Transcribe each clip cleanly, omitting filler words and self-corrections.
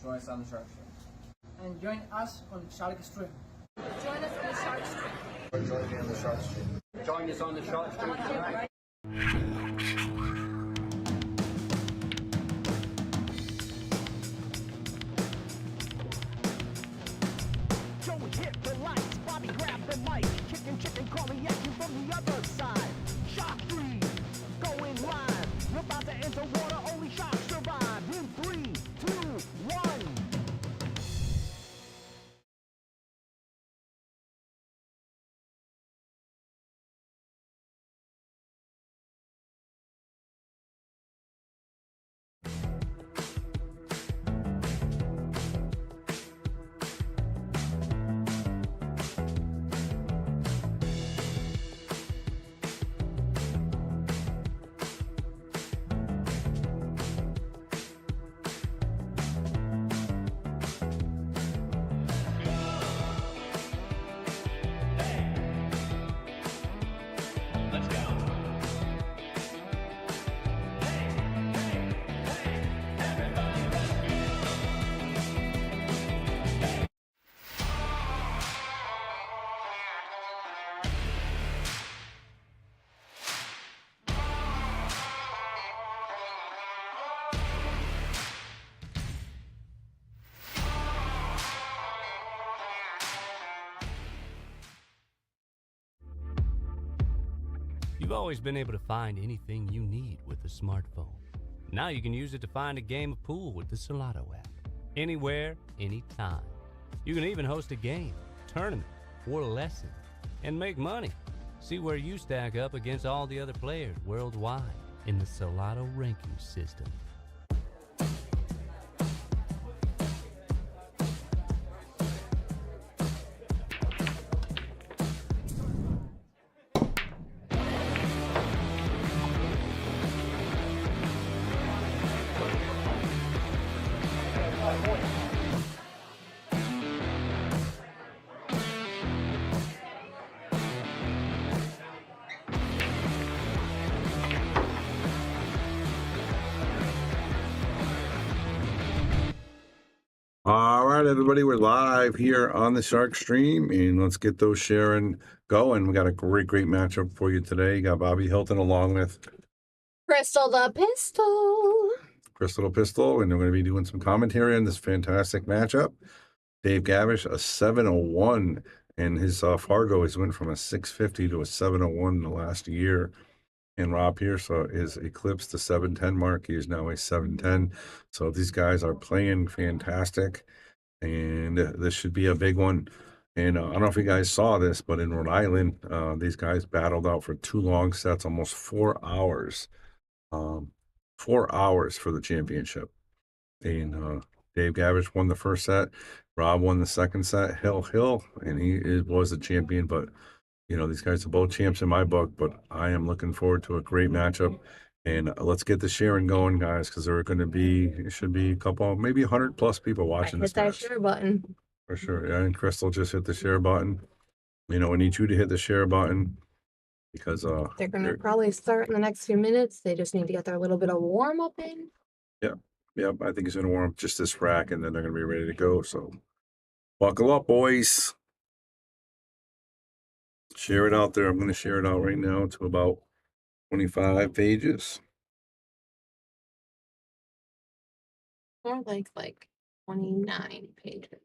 Join us on the Shark Stream. And join us on Shark Stream. Join us on the Shark Stream. Join me on the Shark Stream. Join us on the Shark Stream tonight. Joey hit the lights, Bobby grabbed the mic. Chicken, calling at you from the other side. Shark Stream, going live. We're about to enter water, only sharks survive. In 3, 2, 1. You've always been able to find anything you need with a smartphone. Now you can use it to find a game of pool with the Solato app. Anywhere, anytime. You can even host a game, tournament, or lesson, and make money. See where you stack up against all the other players worldwide in the Solato ranking system. All right, everybody, we're live here on the Shark Stream, and let's get those sharing going. We got a great matchup for you today. You got Bobby Hilton along with Crystal the Pistol. Crystal the Pistol, and we're going to be doing some commentary on this fantastic matchup. Dave Gavrish, a 701, and his Fargo has went from a 650 to a 701 in the last year. And Rob Piersa is eclipsed the 710 mark. He is now a 710. So these guys are playing fantastic, and this should be a big one. And I don't know if you guys saw this, but in Rhode Island, these guys battled out for 2 long sets, almost 4 hours. 4 hours for the championship. And Dave Gavrish won the first set. Rob won the second set. Hill, and he was the champion, but you know, these guys are both champs in my book, but I am looking forward to a great matchup. And let's get the sharing going, guys, because there are going to be, it should be a couple, maybe 100+ people watching this Hit that match. share button. For sure. Yeah, and Crystal just hit the share button. You know, we need you to hit the share button because They're going to probably start in the next few minutes. They just need to get their little bit of warm up in. Yep, I think he's going to warm up just this rack, and then they're going to be ready to go. So buckle up, boys. Share it out there. I'm going to share it out right now to about 25 pages. More like 29 pages.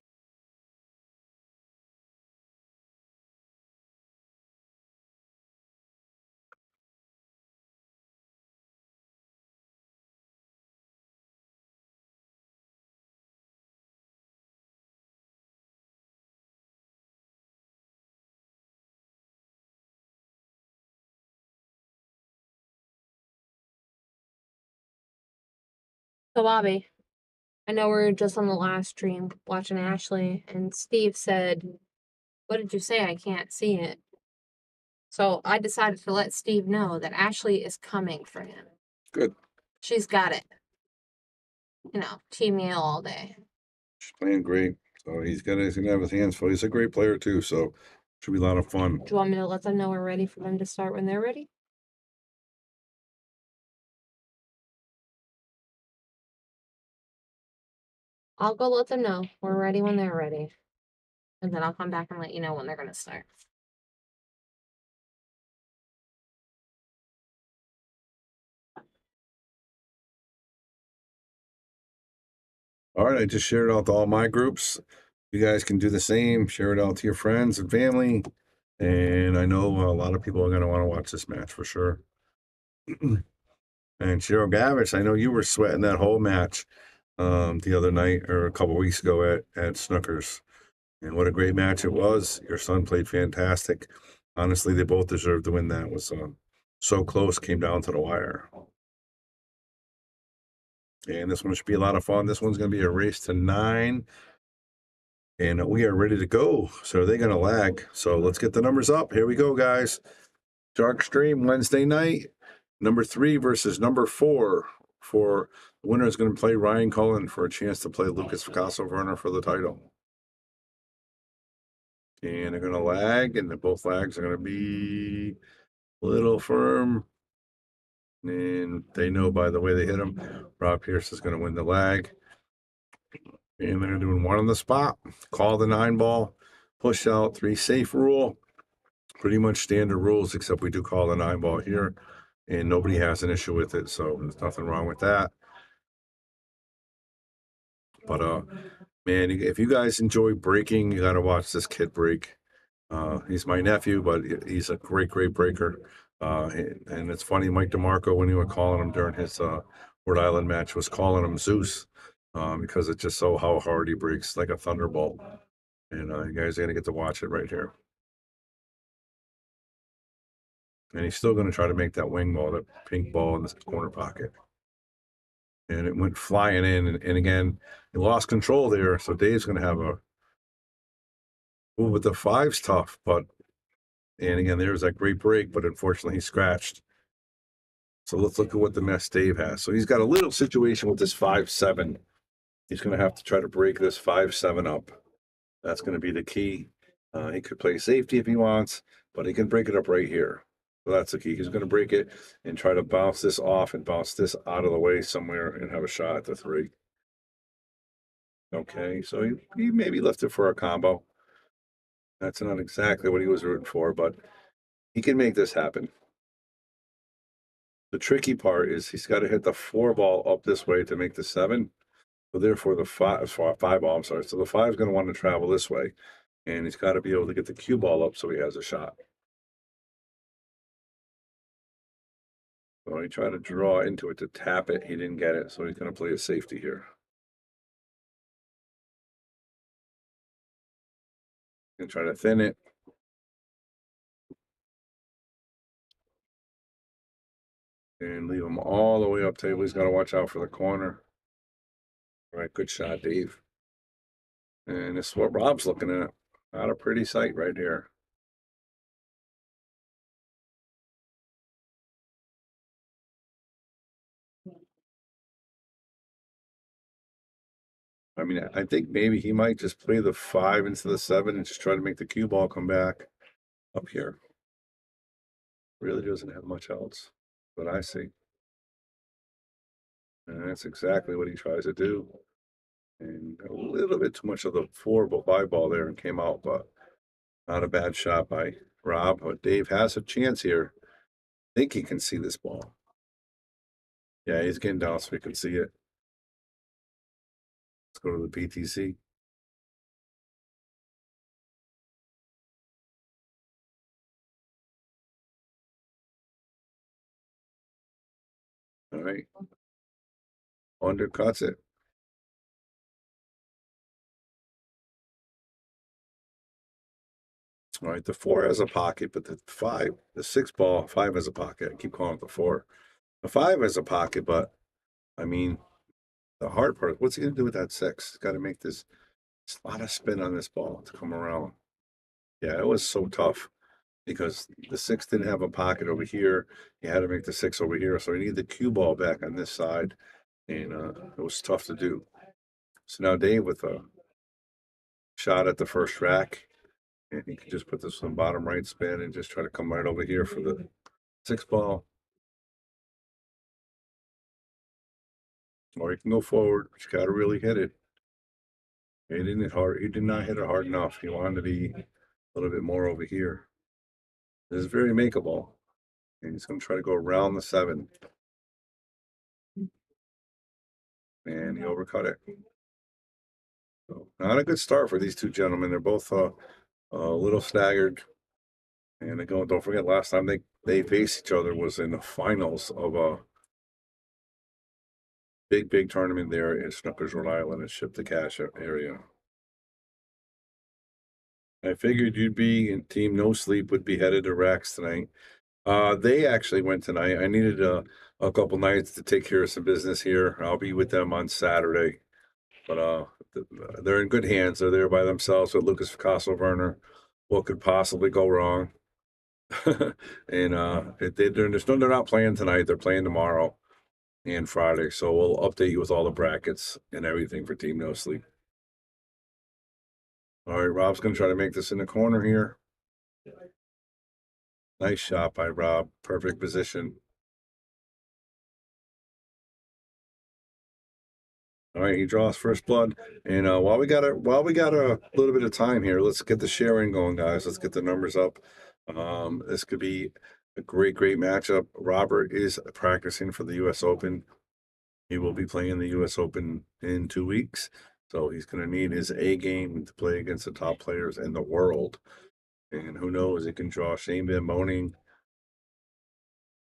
So Bobby, I know we're just on the last stream watching Ashley, and Steve said, "What did you say? I can't see it." So I decided to let Steve know that Ashley is coming for him. Good. She's got it. You know, team meal all day. She's playing great. So he's gonna have his hands full. He's a great player too, so should be a lot of fun. Do you want me to let them know we're ready for them to start when they're ready? I'll go let them know. We're ready when they're ready. And then I'll come back and let you know when they're gonna start. All right, I just shared it out to all my groups. You guys can do the same. Share it out to your friends and family. And I know a lot of people are going to want to watch this match for sure. And Cheryl Gavrish, I know you were sweating that whole match the other night or a couple weeks ago at Snookers. And what a great match it was. Your son played fantastic. Honestly, they both deserved to win that. It was so close, came down to the wire. And this one should be a lot of fun. This one's going to be a race to 9. And we are ready to go. So they're going to lag. So let's get the numbers up. Here we go, guys. Dark Stream Wednesday night. Number 3 versus number 4. For the winner is going to play Ryan Cullen for a chance to play Lucas Picasso Werner for the title. And they're going to lag, and both lags are going to be a little firm. And they know by the way they hit them, Rob Pierce is going to win the lag. And they're doing 1 on the spot. Call the 9 ball. Push out 3 safe rule. Pretty much standard rules, except we do call the 9 ball here. And nobody has an issue with it, so there's nothing wrong with that. But man, if you guys enjoy breaking, you got to watch this kid break. He's my nephew, but he's a great breaker. And it's funny, Mike DeMarco, when you were calling him during his Rhode Island match, was calling him Zeus because it's just so how hard he breaks, like a thunderbolt. And you guys are going to get to watch it right here. And he's still going to try to make that wing ball, that pink ball in the corner pocket. And it went flying in. And again, he lost control there. So Dave's going to have a... Ooh, but the 5's tough. But, and again, there's that great break, but unfortunately he scratched. So let's look at what the mess Dave has. So he's got a little situation with this 5-7. He's going to have to try to break this 5-7 up. That's going to be the key. He could play safety if he wants, but he can break it up right here. So that's the key. He's going to break it and try to bounce this off and bounce this out of the way somewhere and have a shot at the 3. Okay, so he maybe left it for a combo. That's not exactly what he was rooting for, but he can make this happen. The tricky part is he's got to hit the 4 ball up this way to make the 7. So therefore the 5 ball, I'm sorry. So the 5 is going to want to travel this way. And he's got to be able to get the cue ball up so he has a shot. So he tried to draw into it to tap it. He didn't get it, so he's going to play a safety here. And try to thin it. And leave him all the way up table. He's got to watch out for the corner. All right, good shot, Dave. And this is what Rob's looking at. Not a pretty sight right here. I mean, I think maybe he might just play the 5 into the 7 and just try to make the cue ball come back up here. Really doesn't have much else, but I see. And that's exactly what he tries to do. And a little bit too much of the 4-5 ball there and came out, but not a bad shot by Rob. But Dave has a chance here. I think he can see this ball. Yeah, he's getting down so he can see it. Let's go to the PTC. All right. Undercuts it. All right, the 4 has a pocket, but the 6 ball, 5 has a pocket. I keep calling it the 4. The 5 has a pocket, but I mean, the hard part, what's he going to do with that 6? He's got to make this, it's a lot of spin on this ball to come around. Yeah, it was so tough because the 6 didn't have a pocket over here. You had to make the 6 over here. So you need the cue ball back on this side. And it was tough to do. So now Dave with a shot at the first rack. And he can just put this on bottom right spin and just try to come right over here for the 6 ball. Or you can go forward, but you got to really hit it. He didn't hit hard. He did not hit it hard enough. He wanted to be a little bit more over here. This is very makeable. And he's going to try to go around the 7. And he overcut it. So not a good start for these two gentlemen. They're both a little staggered. And again, don't forget, last time they faced each other was in the finals of a big tournament there in Snookers, Rhode Island, at Ship to Cash area. I figured you'd be in Team No Sleep would be headed to Rex tonight. They actually went tonight. I needed a couple nights to take care of some business here. I'll be with them on Saturday. But they're in good hands. They're there by themselves with Lucas Picasso Werner. What could possibly go wrong? And they're not playing tonight. They're playing tomorrow and Friday. So we'll update you with all the brackets and everything for Team No Sleep. All right, Rob's going to try to make this in the corner here. Nice shot by Rob. Perfect position. All right, he draws first blood. And while we got a little bit of time here, let's get the sharing going, guys. Let's get the numbers up. This could be a great matchup. Robert is practicing for the U.S. Open. He will be playing the U.S. Open in 2 weeks. So he's going to need his A game to play against the top players in the world. And who knows, he can draw Shane Van Boening,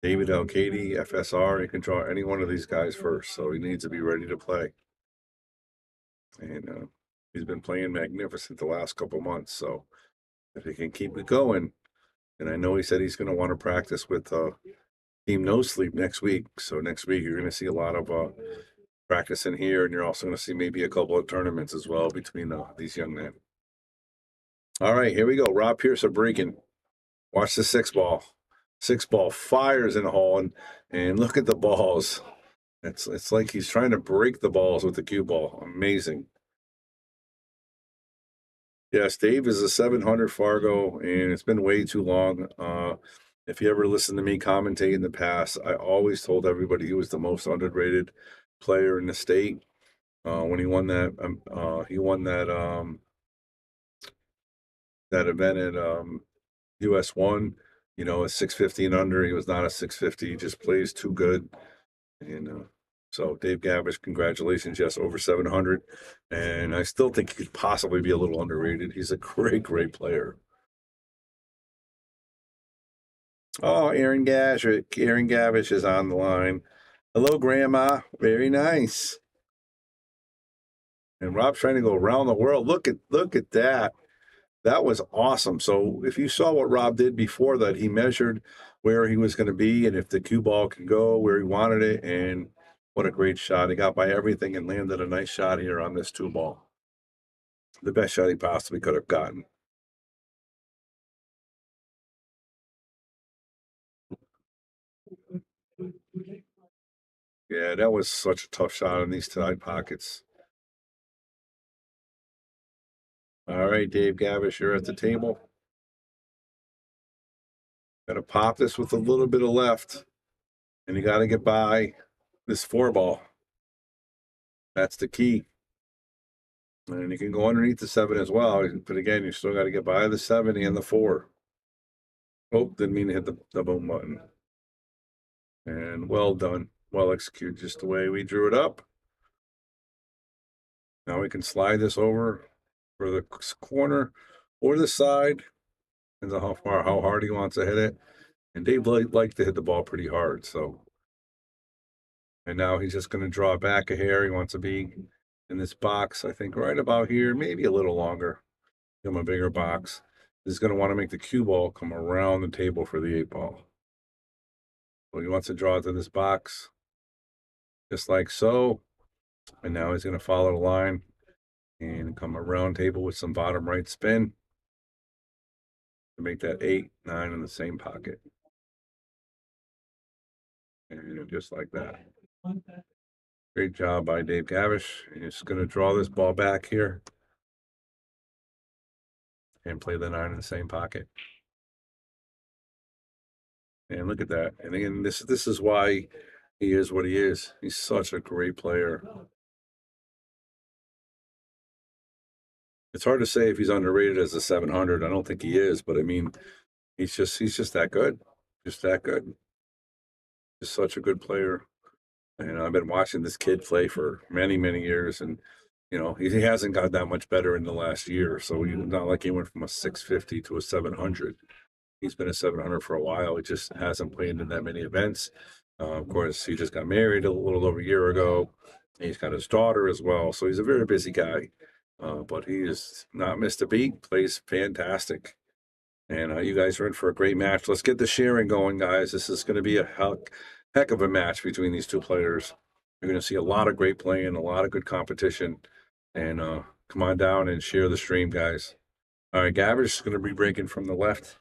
David Alcady, FSR. He can draw any one of these guys first. So he needs to be ready to play. And he's been playing magnificent the last couple months. So if he can keep it going, and I know he said he's going to want to practice with Team No Sleep next week. So next week you're going to see a lot of practice in here, and you're also going to see maybe a couple of tournaments as well between these young men. All right, here we go. Rob Piersa breaking. Watch the 6 ball. 6 ball fires in the hole, and look at the balls. It's like he's trying to break the balls with the cue ball. Amazing. Yes, Dave is a 700 Fargo, and it's been way too long. If you ever listened to me commentate in the past, I always told everybody he was the most underrated player in the state. When he won that that event at US 1, you know, a 650 and under. He was not a 650. He just plays too good. And so Dave Gavrish, congratulations. Yes, over 700. And I still think he could possibly be a little underrated. He's a great player. Oh, Aaron Gavrish is on the line. Hello, Grandma. Very nice. And Rob's trying to go around the world. Look at that. That was awesome. So if you saw what Rob did before that, he measured where he was going to be and if the cue ball could go where he wanted it. And what a great shot. He got by everything and landed a nice shot here on this 2 ball. The best shot he possibly could have gotten. Yeah, that was such a tough shot in these tight pockets. All right, Dave Gavrish, you're at the table. Got to pop this with a little bit of left. And you got to get by this 4 ball. That's the key. And you can go underneath the 7 as well. But again, you still got to get by the 7 and the 4. Oh, didn't mean to hit the boom button. And well done. Well executed, just the way we drew it up. Now we can slide this over for the corner or the side. Depends on how hard he wants to hit it. And Dave liked to hit the ball pretty hard. So, and now he's just going to draw back a hair. He wants to be in this box, I think, right about here, maybe a little longer. Give him a bigger box. He's going to want to make the cue ball come around the table for the 8 ball. So he wants to draw it to this box, just like so. And now he's going to follow the line and come around table with some bottom right spin to make that 8, 9 in the same pocket. And just like that. Great job by Dave Gavrish. He's going to draw this ball back here and play the 9 in the same pocket. And look at that. And again, this is why he is what he is. He's such a great player. It's hard to say if he's underrated as a 700. I don't think he is, but I mean, he's just that good. Just that good. Just such a good player. And I've been watching this kid play for many, many years, and you know, he hasn't got that much better in the last year. So he's not like he went from a 650 to a 700. He's been a 700 for a while. He just hasn't played in that many events. Of course, he just got married a little over a year ago. He's got his daughter as well. So he's a very busy guy. But he is not missed a beat, plays fantastic. And you guys are in for a great match. Let's get the sharing going, guys. This is going to be a heck of a match between these two players. You're going to see a lot of great playing, a lot of good competition. And come on down and share the stream, guys. All right, Gavrish is going to be breaking from the left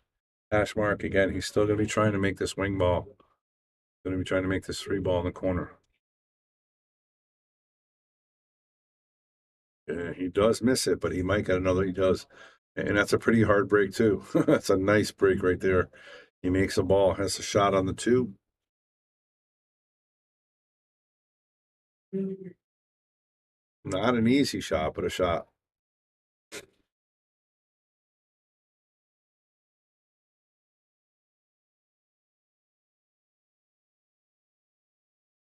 hash mark. Again, he's still going to be trying to make this wing ball. Going to be trying to make this 3 ball in the corner. He does miss it, but he might get another. He does. And that's a pretty hard break, too. That's a nice break right there. He makes a ball, has a shot on the 2. Not an easy shot, but a shot.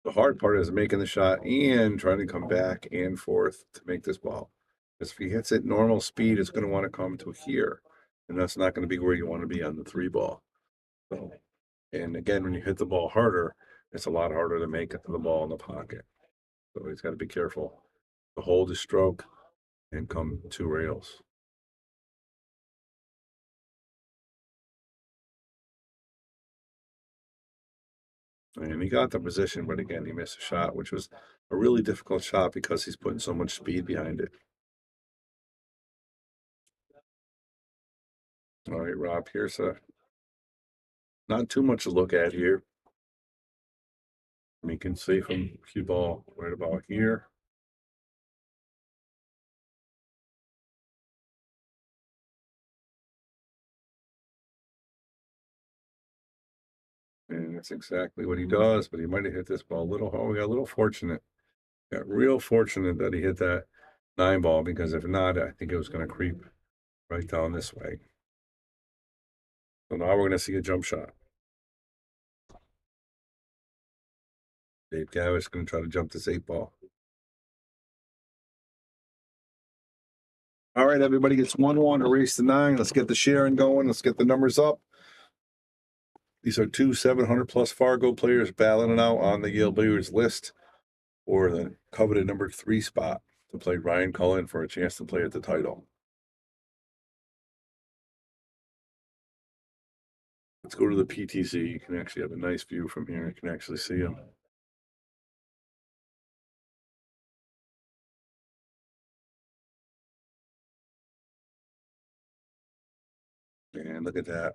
The hard part is making the shot and trying to come back and forth to make this ball. Because if he hits it normal speed, it's going to want to come to here. And that's not going to be where you want to be on the 3 ball. So, and again, when you hit the ball harder, it's a lot harder to make it to the ball in the pocket. So he's got to be careful to hold his stroke and come 2 rails. And he got the position, but again, he missed a shot, which was a really difficult shot because he's putting so much speed behind it. All right, Rob Piersa. Not too much to look at here. You can see from cue ball right about here. And that's exactly what he does, but he might have hit this ball a little. Oh, we got a little fortunate. Got real fortunate that he hit that 9 ball, because if not, I think it was going to creep right down this way. So now we're going to see a jump shot. Dave Gavrish is going to try to jump this 8 ball. All right, everybody gets 1-1 to race to 9. Let's get the sharing going. Let's get the numbers up. These are 2 700-plus Fargo players battling it out on the Yale Billiards list for the coveted number 3 spot to play Ryan Cullen for a chance to play at the title. Let's go to the PTC. You can actually have a nice view from here. You can actually see them. And look at that.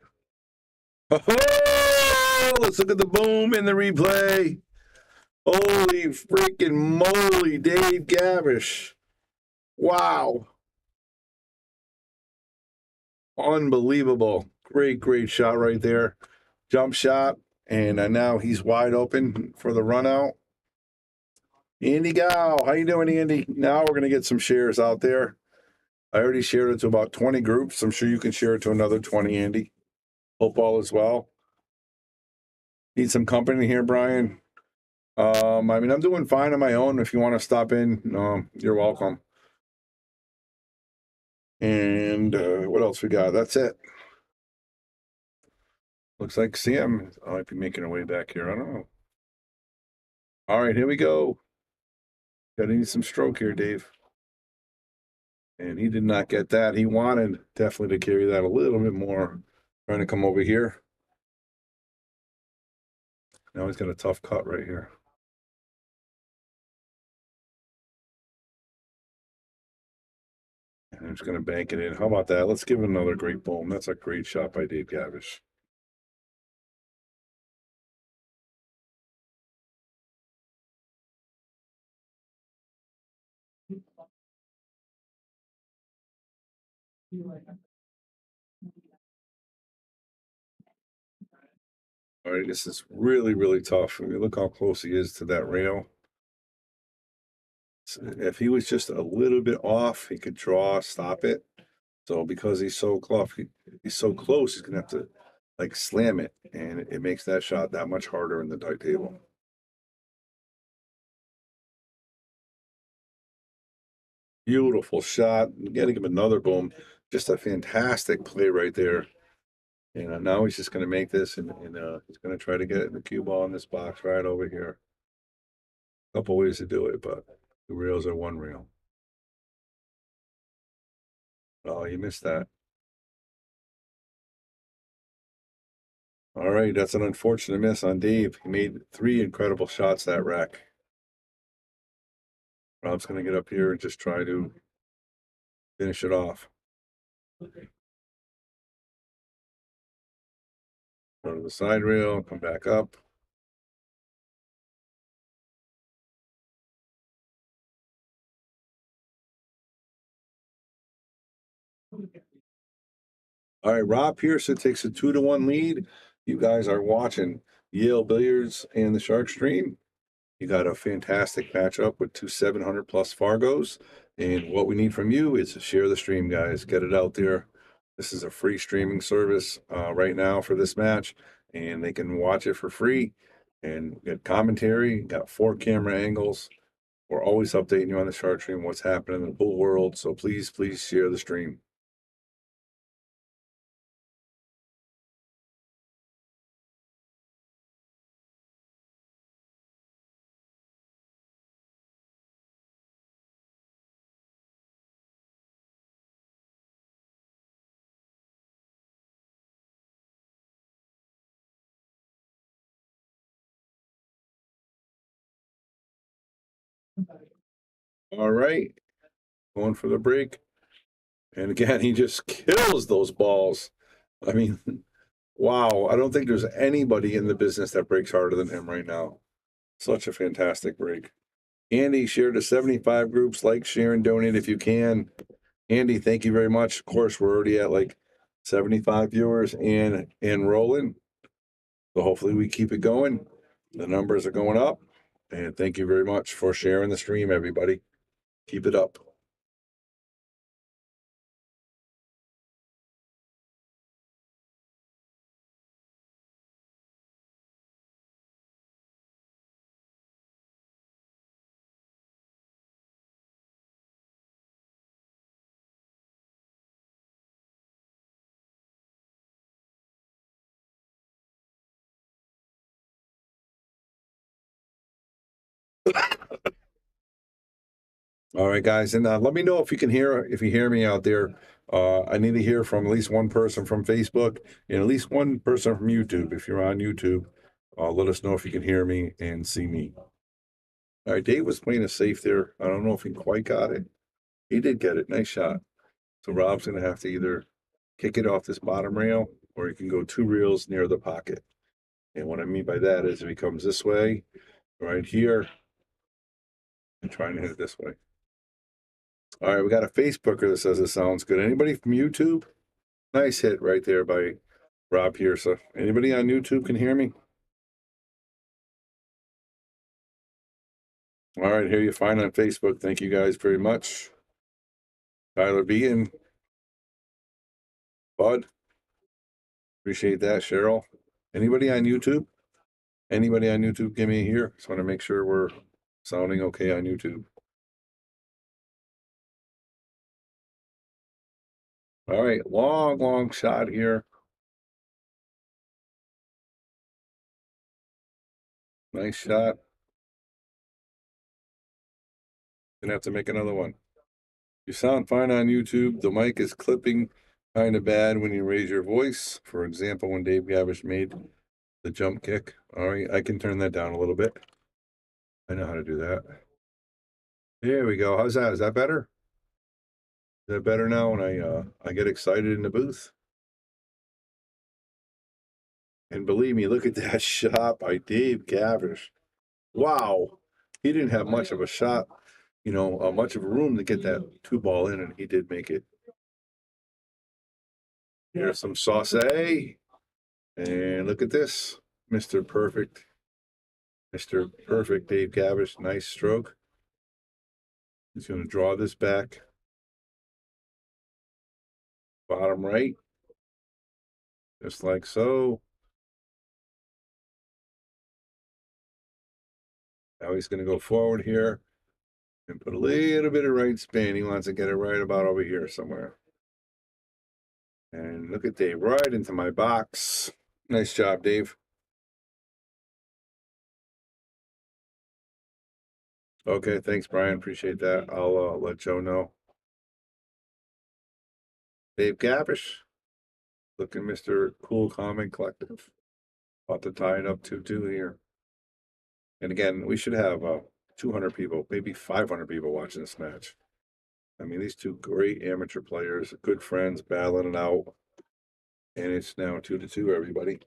Oh, let's look at the boom in the replay. Holy freaking moly, Dave Gavrish. Wow. Unbelievable. Great shot right there. Jump shot. And now he's wide open for the run out. Andy Gow. How you doing, Andy? Now we're going to get some shares out there. I already shared it to about 20 groups. I'm sure you can share it to another 20, Andy. Hope all is well. Need some company here, Brian? I mean, I'm doing fine on my own. If you want to stop in, you're welcome. And what else we got? That's it. Looks like Sam might be making her way back here. I don't know. All right, here we go. Gotta need some stroke here, Dave. And he did not get that. He wanted definitely to carry that a little bit more. Trying to come over here. Now he's got a tough cut right here. And I'm just going to bank it in. How about that? Let's give it another great boom. That's a great shot by Dave Gavrish. All right, this is really tough. I mean, look how close he is to that rail. If he was just a little bit off, he could draw, stop it. So because he's so close, he's so close, he's gonna have to like slam it, and it makes that shot that much harder in the dart table. Beautiful shot. Getting him another boom. Just a fantastic play right there. And now he's just going to make this, and he's going to try to get the cue ball in this box right over here. A couple ways to do it, but 2 reels or 1 reel. Oh, you missed that. All right, that's an unfortunate miss on Dave. He made 3 incredible shots that rack. Rob's going to get up here and just try to finish it off. Go to the side rail, come back up. All right, Rob Piersa takes a 2-1 lead. You guys are watching Yale Billiards and the Shark Stream. You got a fantastic matchup with 2 700 plus Fargos. And what we need from you is to share the stream, guys. Get it out there. This is a free streaming service right now for this match, and they can watch it for free and get commentary. Got 4 camera angles. We're always updating you on the Shark Stream, what's happening in the pool world. So please, please share the stream. All right, going for the break. And again, he just kills those balls. I mean, wow. I don't think there's anybody in the business that breaks harder than him right now. Such a fantastic break. Andy, share to 75 groups. Like, share, and donate if you can. Andy, thank you very much. Of course, we're already at like 75 viewers and rolling. So hopefully we keep it going. The numbers are going up. And thank you very much for sharing the stream, everybody. Keep it up. All right, guys, and let me know if you hear me out there. I need to hear from at least one person from Facebook and at least one person from YouTube. If you're on YouTube, let us know if you can hear me and see me. All right, Dave was playing a safe there. I don't know if he quite got it. He did get it. Nice shot. So Rob's going to have to either kick it off this bottom rail or he can go 2 reels near the pocket. And what I mean by that is if he comes this way, right here, and trying to hit it this way. All right, we got a Facebooker that says it sounds good. Anybody from YouTube? Nice hit right there by Rob Piersa. Anybody on YouTube can hear me? All right, here you find on Facebook. Thank you guys very much. Tyler B and Bud. Appreciate that, Cheryl. Anybody on YouTube? Anybody on YouTube, give me a here. Just want to make sure we're sounding okay on YouTube. All right, long shot here. Nice shot. Gonna have to make another one. You sound fine on YouTube. The mic is clipping kind of bad when you raise your voice. For example, when Dave Gavrish made the jump kick. All right, I can turn that down a little bit. I know how to do that. There we go. How's that? Is that better? Is that better now when I get excited in the booth? And believe me, look at that shot by Dave Gavrish. Wow. He didn't have much of a shot, much of a room to get that 2 ball in, and he did make it. Here's some sauce. And look at this. Mr. Perfect. Mr. Perfect Dave Gavrish. Nice stroke. He's going to draw this back. Bottom right. Just like so. Now he's going to go forward here and put a little bit of right spin. He wants to get it right about over here somewhere. And look at Dave, right into my box. Nice job, Dave. Okay, thanks, Brian. Appreciate that. I'll let Joe know. Dave Gavrish, looking Mr. Cool, Calm, and Collective. About to tie it up 2-2 here. And again, we should have 200 people, maybe 500 people watching this match. I mean, these two great amateur players, good friends, battling it out. And it's now 2-2, everybody.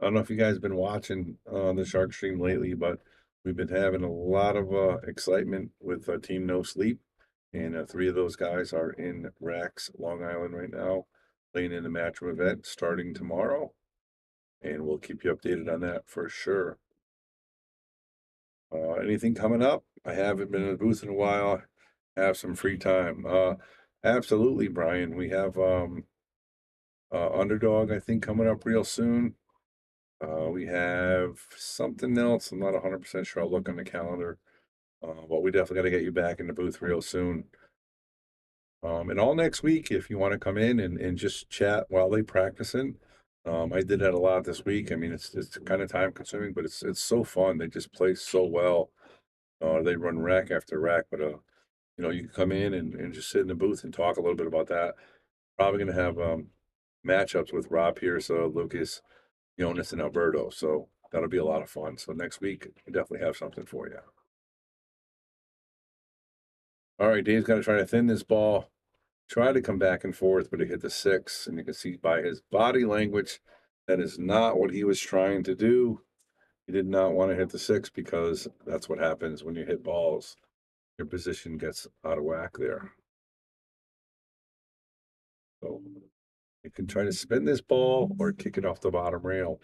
I don't know if you guys have been watching the Shark Stream lately, but we've been having a lot of excitement with Team No Sleep. And 3 of those guys are in Rax, Long Island right now, playing in the Matchroom event starting tomorrow. And we'll keep you updated on that for sure. Anything coming up? I haven't been in the booth in a while. I have some free time. Absolutely, Brian. We have Underdog, I think, coming up real soon. We have something else. I'm not 100% sure. I'll look on the calendar. But we definitely got to get you back in the booth real soon. And all next week, if you want to come in and just chat while they practicing. I did that a lot this week. I mean, it's kind of time consuming, but it's so fun. They just play so well. They run rack after rack, but you know, you can come in and just sit in the booth and talk a little bit about that. Probably gonna have matchups with Rob Piersa, Lucas, Jonas, and Alberto. So that'll be a lot of fun. So next week, we definitely have something for you. All right, Dave's got to try to thin this ball. Try to come back and forth, but he hit the 6, and you can see by his body language that is not what he was trying to do. He did not want to hit the 6 because that's what happens when you hit balls. Your position gets out of whack there. So you can try to spin this ball or kick it off the bottom rail.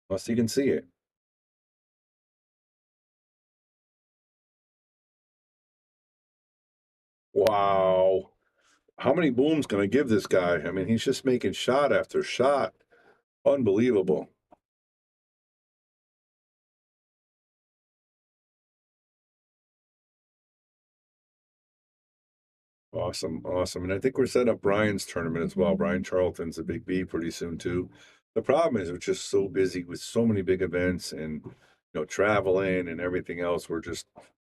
Unless you can see it. Wow. How many booms can I give this guy? I mean, he's just making shot after shot. Unbelievable. Awesome, awesome. And I think we're setting up Brian's tournament as well. Brian Charlton's a big B pretty soon too. The problem is we're just so busy with so many big events and traveling and everything else. We're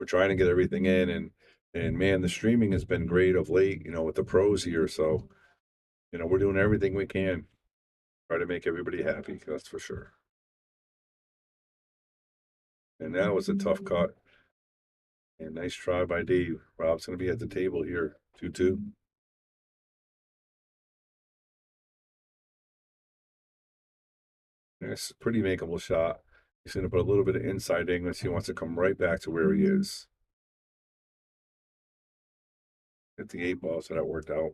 trying to get everything in and man, the streaming has been great of late, with the pros here. So, we're doing everything we can. Try to make everybody happy, that's for sure. And that was a tough cut. And nice try by Dave. Rob's gonna be at the table here, 2-2. It's a pretty makeable shot. He's going to put a little bit of inside English. He wants to come right back to where he is. Hit the 8 ball, so that worked out.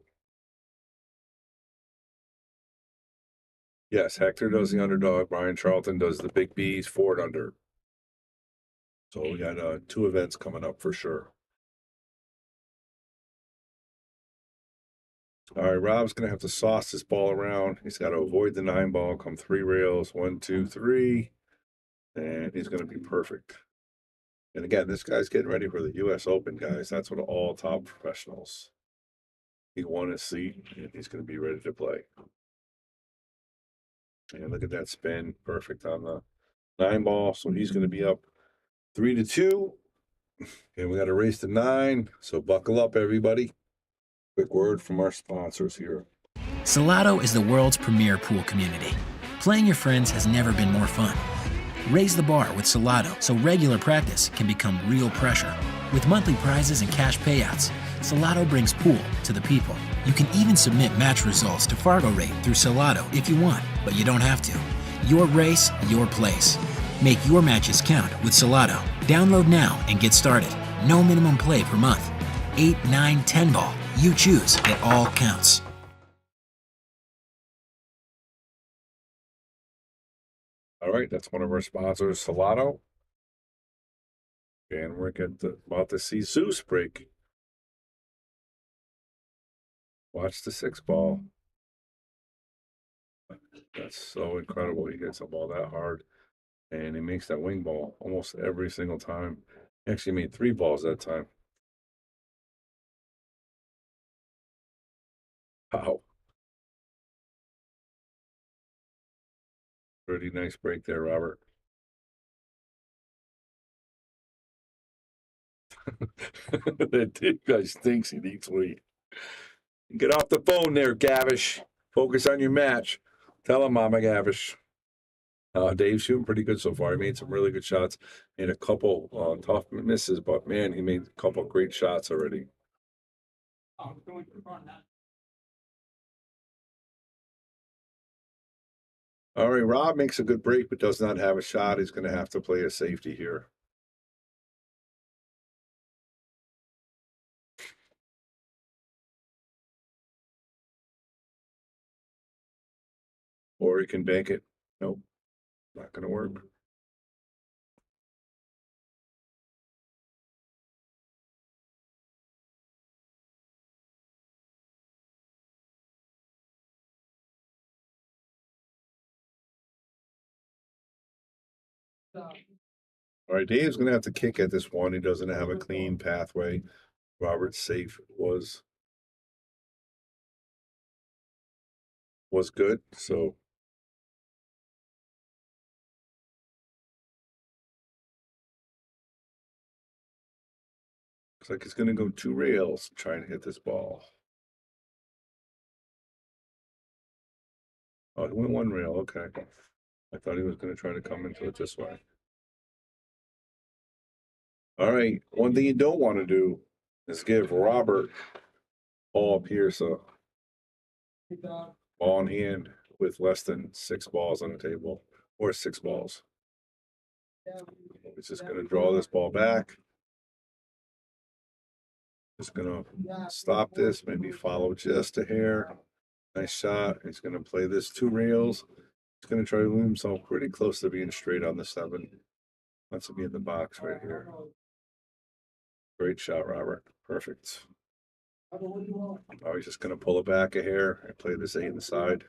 Yes, Hector does the underdog. Brian Charlton does the big B's, forward under. So we got 2 events coming up for sure. All right, Rob's going to have to sauce this ball around. He's got to avoid the 9 ball, come 3 rails, 1, 2, 3. And he's going to be perfect. And again, this guy's getting ready for the U.S. Open, guys. That's what all top professionals. He won his seat, and he's going to be ready to play. And look at that spin. Perfect on the 9 ball. So he's going to be up 3-2. And we got to race to 9. So buckle up, everybody. Quick word from our sponsors here. Salado is the world's premier pool community. Playing your friends has never been more fun. Raise the bar with Salado so regular practice can become real pressure. With monthly prizes and cash payouts, Salado brings pool to the people. You can even submit match results to Fargo Rate through Salado if you want, but you don't have to. Your race, your place. Make your matches count with Salado. Download now and get started. No minimum play per month. 8, 9, 10 ball. You choose. It all counts. All right, that's one of our sponsors, Salado. And we're about to see Zeus break. Watch the 6 ball. That's so incredible. He gets a ball that hard. And he makes that wing ball almost every single time. He actually made 3 balls that time. Wow. Pretty nice break there, Robert. That guy stinks. He needs weed. Get off the phone there, Gavrish. Focus on your match. Tell him, Mama Gavrish. Dave's shooting pretty good so far. He made some really good shots. Made a couple tough misses, but man, he made a couple great shots already. All right, Rob makes a good break, but does not have a shot. He's going to have to play a safety here. Or he can bank it. Nope, not going to work. All right, Dave's going to have to kick at this one. He doesn't have a clean pathway. Robert's safe was good, so looks like he's going to go 2 rails trying to hit this ball. Oh, he went 1 rail. Okay. I thought he was going to try to come into it this way. All right. One thing you don't want to do is give Robert Paul Piersa ball in hand with less than 6 balls on the table or 6 balls. He's just going to draw this ball back. Just going to stop this, maybe follow just a hair. Nice shot. He's going to play this 2 rails. He's going to try to move himself pretty close to being straight on the 7. Wants to be in the box right here. Great shot, Robert. Perfect. Oh, he's just going to pull it back a hair and play this 8 inside.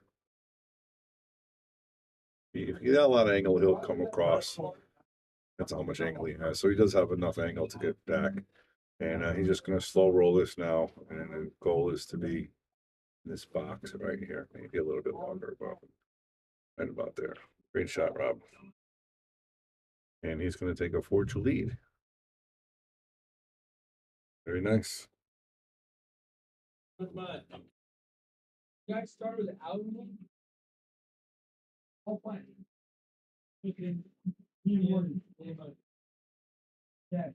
If he got a lot of angle, he'll come across. That's how much angle he has. So he does have enough angle to get back. And he's just going to slow roll this now. And the goal is to be in this box right here. Maybe a little bit longer, but right about there. Great shot, Rob. And he's going to take a 4-2 lead. Very nice. You guys start with the album. Oh, fine. Okay. Yeah.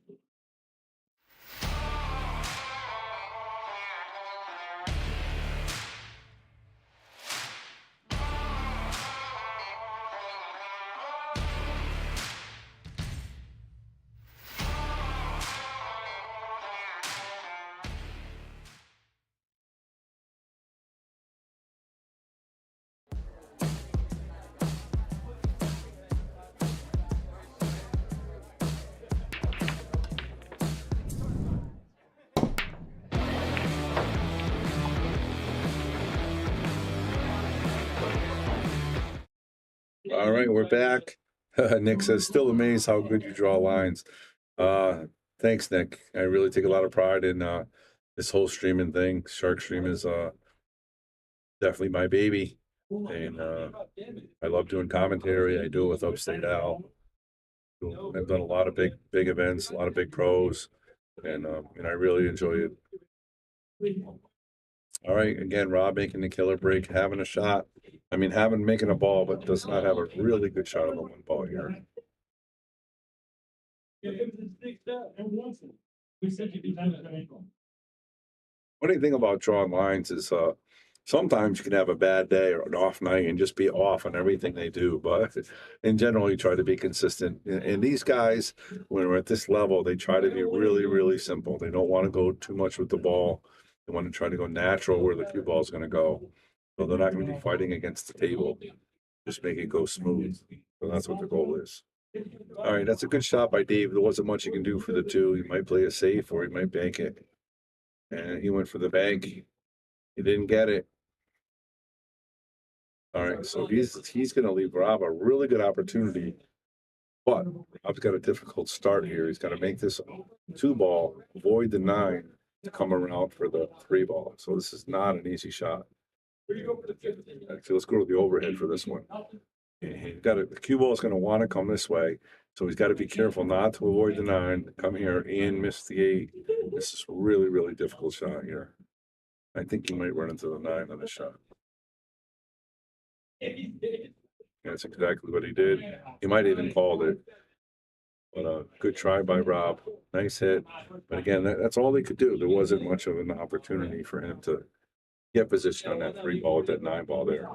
All right, we're back. Nick says, still amazed how good you draw lines. Thanks, Nick. I really take a lot of pride in this whole streaming thing. Shark Stream is definitely my baby. And I love doing commentary. I do it with Upstate Al. I've done a lot of big events, a lot of big pros, and I really enjoy it. All right, again, Rob making the killer break, having a shot. I mean, making a ball, but does not have a really good shot on the one ball here. Funny thing about drawing lines is sometimes you can have a bad day or an off night and just be off on everything they do. But in general, you try to be consistent. And these guys, when we're at this level, they try to be really, really simple. They don't want to go too much with the ball. They want to try to go natural where the cue ball is going to go. So they're not going to be fighting against the table. Just make it go smooth. So that's what the goal is. All right, that's a good shot by Dave. There wasn't much you can do for the two. He might play it safe or he might bank it. And he went for the bank. He didn't get it. All right, so he's going to leave Rob a really good opportunity. But Rob's got a difficult start here. He's got to make this 2-ball, avoid the 9 to come around for the 3-ball. So this is not an easy shot. Actually, let's go to the overhead for this one. The cue ball is going to want to come this way, so he's got to be careful not to avoid the 9, come here and miss the 8. This is really, really difficult shot here. I think he might run into the 9 on this shot. That's exactly what he did. He might even called it. But good try by Rob. Nice hit. But again, that's all they could do. There wasn't much of an opportunity for him to get position on that 3-ball with that 9-ball there.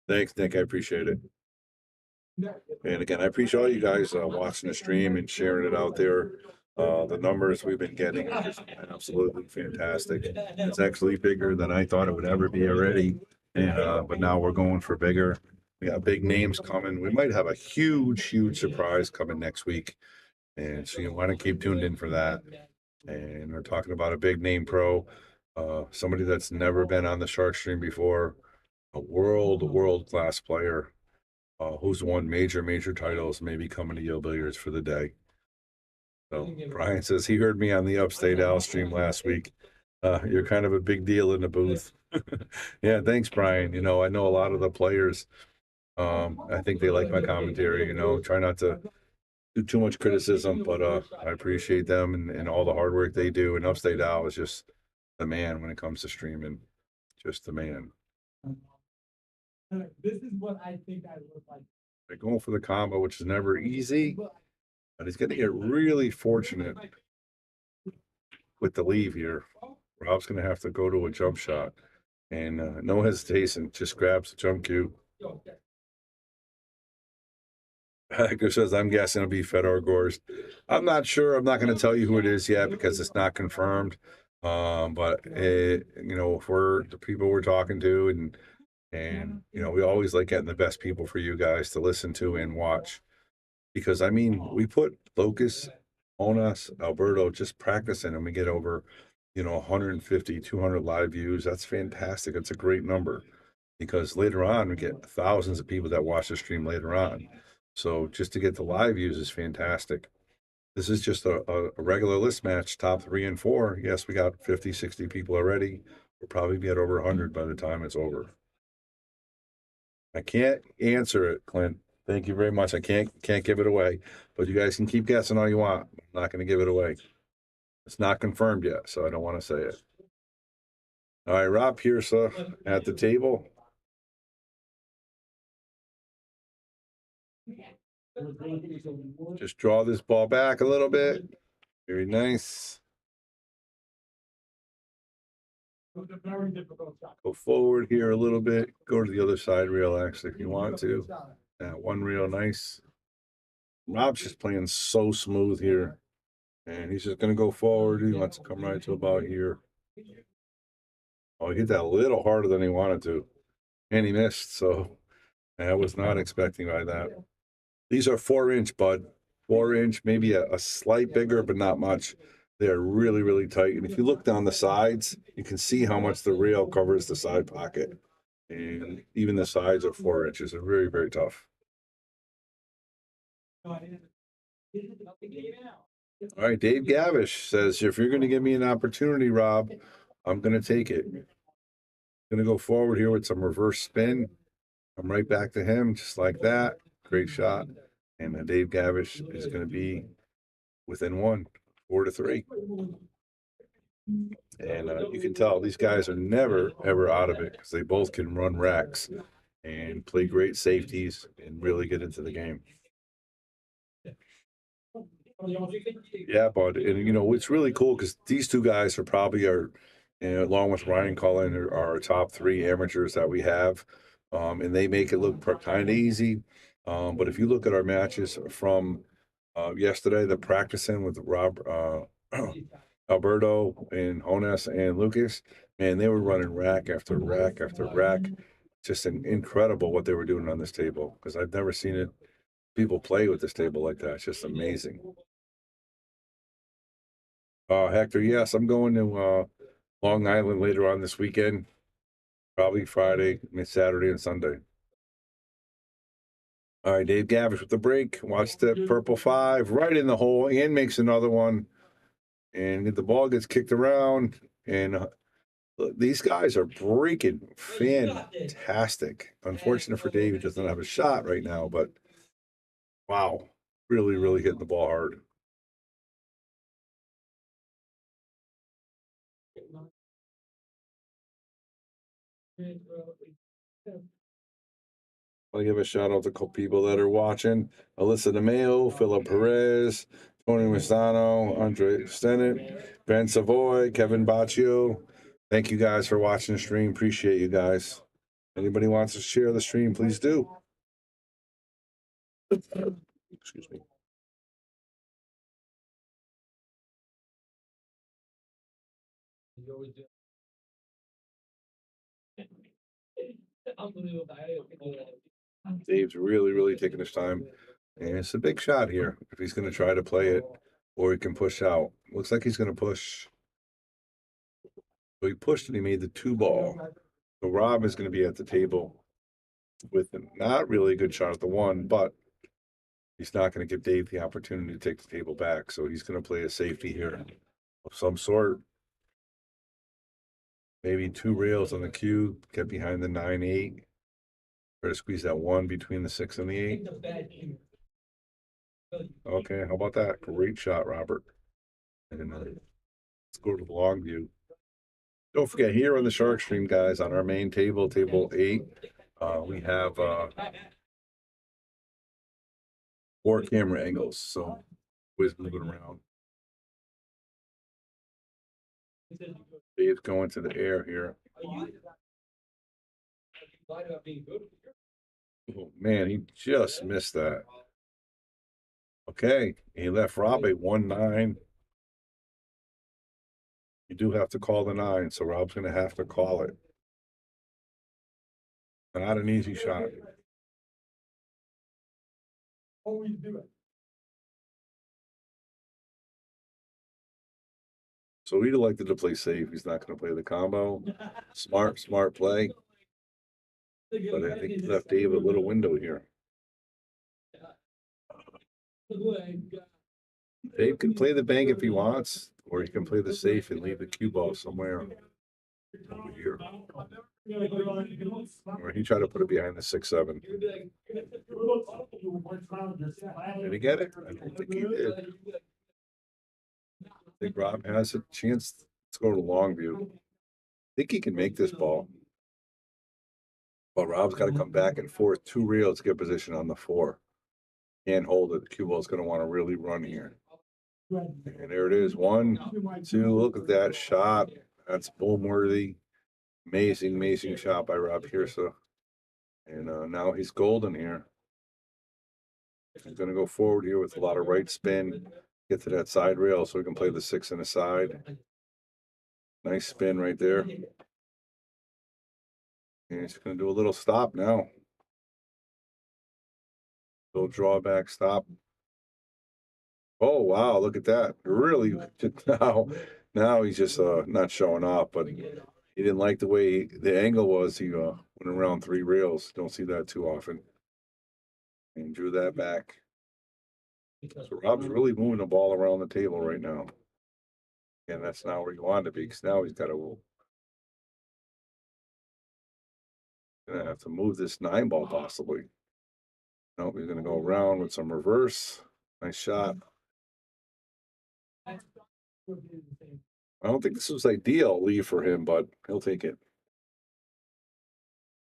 Thanks, Nick. I appreciate it. And again, I appreciate all you guys watching the stream and sharing it out there. The numbers we've been getting are just absolutely fantastic. It's actually bigger than I thought it would ever be already. And but now we're going for bigger. We got big names coming. We might have a huge surprise coming next week. And so you want to keep tuned in for that. And we're talking about a big name pro, somebody that's never been on the Shark Stream before, a world class player who's won major titles, maybe coming to Yale Billiards for the day. So Brian says he heard me on the Upstate Al stream last week. You're kind of a big deal in the booth. Yeah, thanks, Brian. You know, I know a lot of the players. I think they like my commentary. You know, try not to do too much criticism, but I appreciate them and all the hard work they do. And Upstate Al is just the man when it comes to streaming, just the man. This is what I think I look like. They're going for the combo, which is never easy, but he's going to get really fortunate with the leave here. Rob's going to have to go to a jump shot, and no hesitation, just grabs the jump cue. Hector says, I'm guessing it'll be Fedor Gorst. I'm not sure. I'm not going to tell you who it is yet because it's not confirmed. But you know, for the people we're talking to, and you know, we always like getting the best people for you guys to listen to and watch. Because I mean, we put Locus, Onas, Alberto just practicing, and we get over, you know, 150, 200 live views. That's fantastic. It's a great number because later on we get thousands of people that watch the stream later on. So just to get the live views is fantastic. This is just a regular list match, top 3 and 4. Yes, we got 50, 60 people already. We'll probably be at over 100 by the time it's over. I can't answer it, Clint. Thank you very much. I can't give it away, but you guys can keep guessing all you want. I'm not going to give it away. It's not confirmed yet, so I don't want to say it. All right, Rob Piersa at the table. Just draw this ball back a little bit. Very nice. Go forward here a little bit. Go to the other side rail, actually, if you want to. That one rail, nice. Rob's just playing so smooth here. And he's just going to go forward. He wants to come right to about here. Oh, he hit that a little harder than he wanted to. And he missed, so I was not expecting by that. These are 4-inch, bud. 4-inch, maybe a slight bigger, but not much. They're really tight. And if you look down the sides, you can see how much the rail covers the side pocket. And even the sides are 4 inches. They're very tough. All right, Dave Gavish says, if you're going to give me an opportunity, Rob, I'm going to take it. Going to go forward here with some reverse spin. I'm right back to him, just like that. Great shot. And Dave Gavish is going to be within one, 4-3. And you can tell these guys are never, ever out of it because they both can run racks and play great safeties and really get into the game. Yeah, bud. And, you know, it's really cool because these two guys are probably along with Ryan Cullen, are our top 3 amateurs that we have. And they make it look kind of easy. But if you look at our matches from yesterday, the practicing with Rob, Alberto and Jonas and Lucas, and they were running rack after rack after rack. Just incredible what they were doing on this table because I've never seen people play with this table like that. It's just amazing. Hector, yes, I'm going to Long Island later on this weekend, probably Friday, Saturday, and Sunday. All right, Dave Gavish with the break. Watch the purple 5 right in the hole and makes another one. And the ball gets kicked around, and these guys are breaking fantastic. Unfortunate for Dave, he doesn't have a shot right now, but wow, really, really hitting the ball hard. I'll give a shout out to people that are watching: Alyssa DeMeo, Philip Perez, Tony Mastano, Andre Stennett, Ben Savoy, Kevin Baccio. Thank you guys for watching the stream. Appreciate you guys. Anybody wants to share the stream, please do. Excuse me. Dave's really, really taking his time. And it's a big shot here if he's going to try to play it or he can push out. Looks like he's going to push. So he pushed and he made the 2 ball. So Rob is going to be at the table with a not really good shot at the 1, but he's not going to give Dave the opportunity to take the table back. So he's going to play a safety here of some sort. Maybe 2 rails on the cube, get behind the 9-8. Try to squeeze that 1 between the 6 and the 8. Okay, how about that? Great shot, Robert. And let's go to the long view. Don't forget, here on the Shark Stream, guys, on our main table, table 8, we have 4 camera angles. So always moving around. Dave's going to the air here. Oh, man, he just missed that. Okay, he left Rob a 1-9. You do have to call the 9, so Rob's going to have to call it. Not an easy shot. Always do it. So he elected to play safe. He's not going to play the combo. Smart play. But I think he left Dave a little window here. Dave can play the bank if he wants, or he can play the safe and leave the cue ball somewhere over here. Or he tried to put it behind the 6-7. Did he get it? I don't think he did. I think Rob has a chance to go to Longview. I think he can make this ball. But Rob's got to come back and forth 2 reels to get position on the 4. Can't hold it. The cue ball's going to want to really run here. And there it is. 1, 2. Look at that shot. That's boom worthy. Amazing shot by Rob Piersa. And now he's golden here. He's going to go forward here with a lot of right spin. Get to that side rail so we can play the 6 in the side. Nice spin right there. And he's going to do a little stop now. Little drawback stop. Oh, wow, look at that. Really, now he's just not showing off, but he didn't like the way the angle was. He went around 3 rails. Don't see that too often. And drew that back. So Rob's really moving the ball around the table right now. And that's not where you want to be, because now he's got to gonna have to move this 9 ball possibly. No, he's gonna go around with some reverse. Nice shot. I don't think this was ideal leave for him, but he'll take it.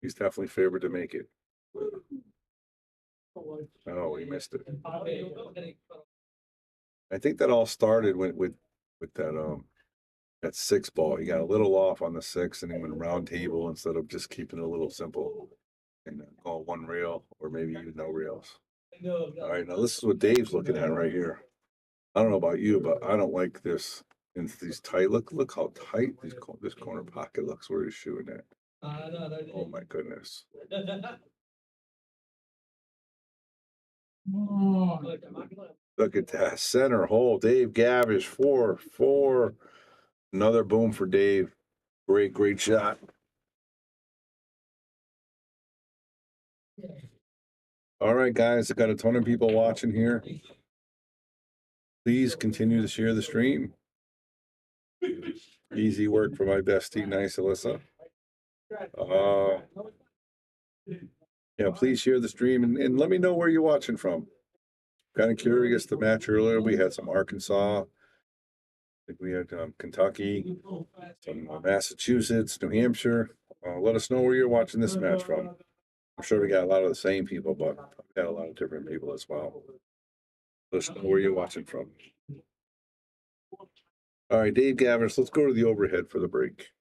He's definitely favored to make it. Oh, he missed it. I think that all started with that 6 ball. He got a little off on the 6 and he went round table instead of just keeping it a little simple and go 1 rail or maybe even no rails. All right, now this is what Dave's looking at right here. I don't know about you, but I don't like this. In these tight, look how tight this corner pocket looks where he's shooting at. Oh my goodness. Look at that center hole. Dave Gavrish, 4-4. Another boom for Dave. Great shot. All right, guys, I got a ton of people watching here. Please continue to share the stream. Easy work for my bestie, nice Alyssa. Yeah, please share the stream and let me know where you're watching from. Kind of curious, the match earlier, we had some Arkansas. I think we had Kentucky, some Massachusetts, New Hampshire. Let us know where you're watching this match from. I'm sure we got a lot of the same people, but we got a lot of different people as well. Let us know where you're watching from. All right, Dave Gavrish, let's go to the overhead for the break.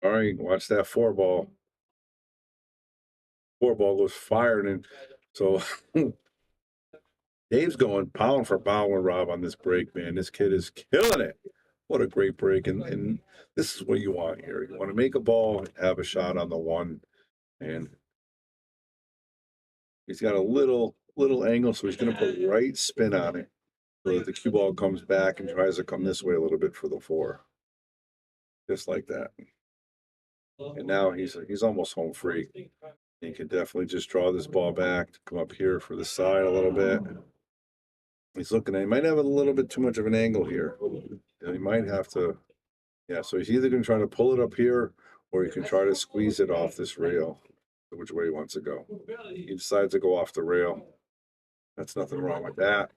All right, watch that 4 ball. 4 ball goes fired, and so Dave's going pound for pound with Rob on this break, man. This kid is killing it. What a great break, and this is what you want here. You want to make a ball, have a shot on the 1, and he's got a little angle, so he's going to put right spin on it so that the cue ball comes back and tries to come this way a little bit for the 4. Just like that. And now he's almost home free. He can definitely just draw this ball back to come up here for the side a little bit. He's looking at, he might have a little bit too much of an angle here. He might have to, yeah, so he's either going to try to pull it up here or he can try to squeeze it off this rail, which way he wants to go. He decides to go off the rail. That's nothing wrong with that.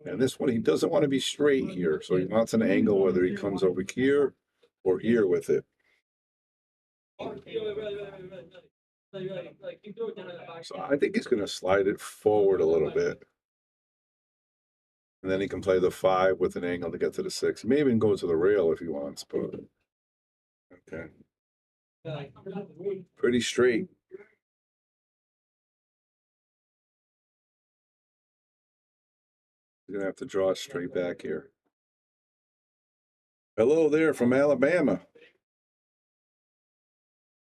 And this one, he doesn't want to be straight here. So he wants an angle, whether he comes over here or here with it. So I think he's going to slide it forward a little bit. And then he can play the 5 with an angle to get to the 6. He may even go to the rail if he wants, but okay. Pretty straight. He's going to have to draw it straight back here. Hello there from Alabama.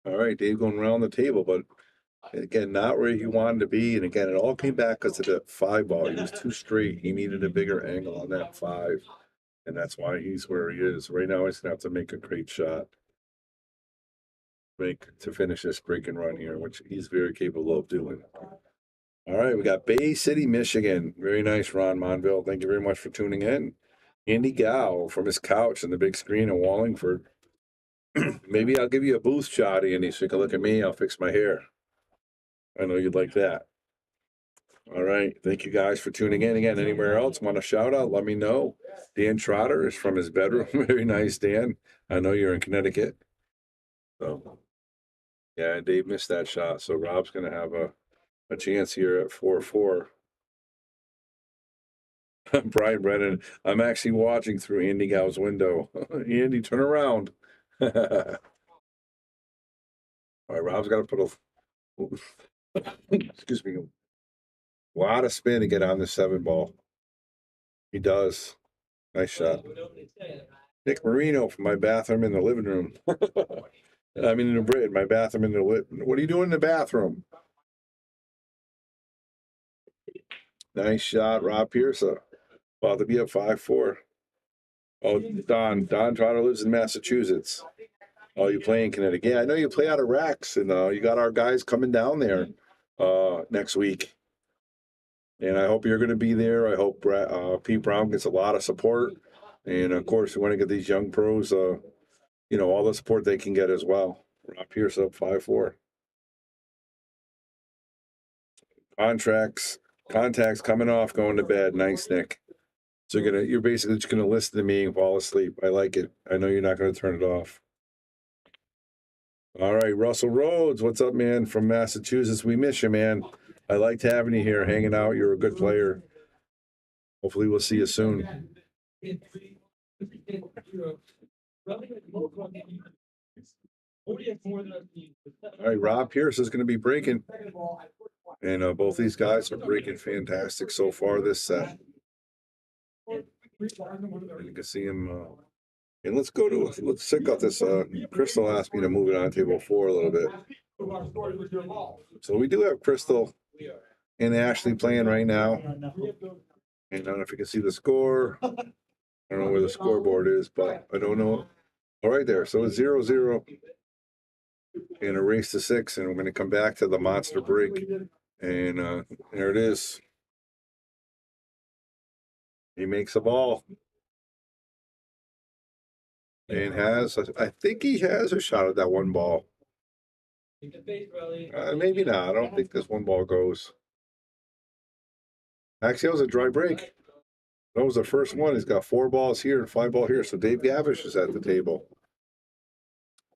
All right, Dave going around the table, but again, not where he wanted to be. And again, it all came back because of the 5 ball. He was too straight. He needed a bigger angle on that 5. And that's why he's where he is. Right now, he's going to have to make a great shot. To finish this break and run here, which he's very capable of doing. All right, we got Bay City, Michigan. Very nice, Ron Monville. Thank you very much for tuning in. Andy Gow from his couch in the big screen in Wallingford. Maybe I'll give you a booth shot, Andy, so you can look at me. I'll fix my hair. I know you'd like that. All right. Thank you guys for tuning in. Again, anywhere else want a shout out, let me know. Dan Trotter is from his bedroom. Very nice, Dan. I know you're in Connecticut. So, yeah, Dave missed that shot. So Rob's going to have a chance here at 4-4. Brian Brennan, I'm actually watching through Andy Gow's window. Andy, turn around. All right, Rob's got to put excuse me, a lot of spin to get on the 7 ball. He does. Nice shot. Nick Marino from my bathroom in the living room. I mean, in my bathroom in the what are you doing in the bathroom? Nice shot, Rob Piersa. About to be up 5-4. Oh, Don Trotter lives in Massachusetts. Oh, you play in Connecticut. Yeah, I know you play out of Racks, and you got our guys coming down there next week. And I hope you're going to be there. I hope Pete Brown gets a lot of support. And, of course, we want to get these young pros, all the support they can get as well. Rob Pierce up 5-4. Contacts coming off, going to bed. Nice, Nick. So you're basically just going to listen to me and fall asleep. I like it. I know you're not going to turn it off. All right, Russell Rhodes, what's up, man? From Massachusetts, we miss you, man. I liked having you here, hanging out. You're a good player. Hopefully, we'll see you soon. All right, Rob Pierce is going to be breaking, and both these guys are breaking fantastic so far this set. And you can see him. And let's check out this. Crystal asked me to move it on table 4 a little bit. So we do have Crystal and Ashley playing right now. And I don't know if you can see the score. I don't know where the scoreboard is, but I don't know. All right there. So it's 0-0 and a race to 6. And we're going to come back to the monster break. And there it is. He makes a ball. And I think he has a shot at that one ball. Maybe not. I don't think this one ball goes. Actually, that was a dry break. That was the first one. He's got 4 balls here and 5 balls here. So Dave Gavrish is at the table.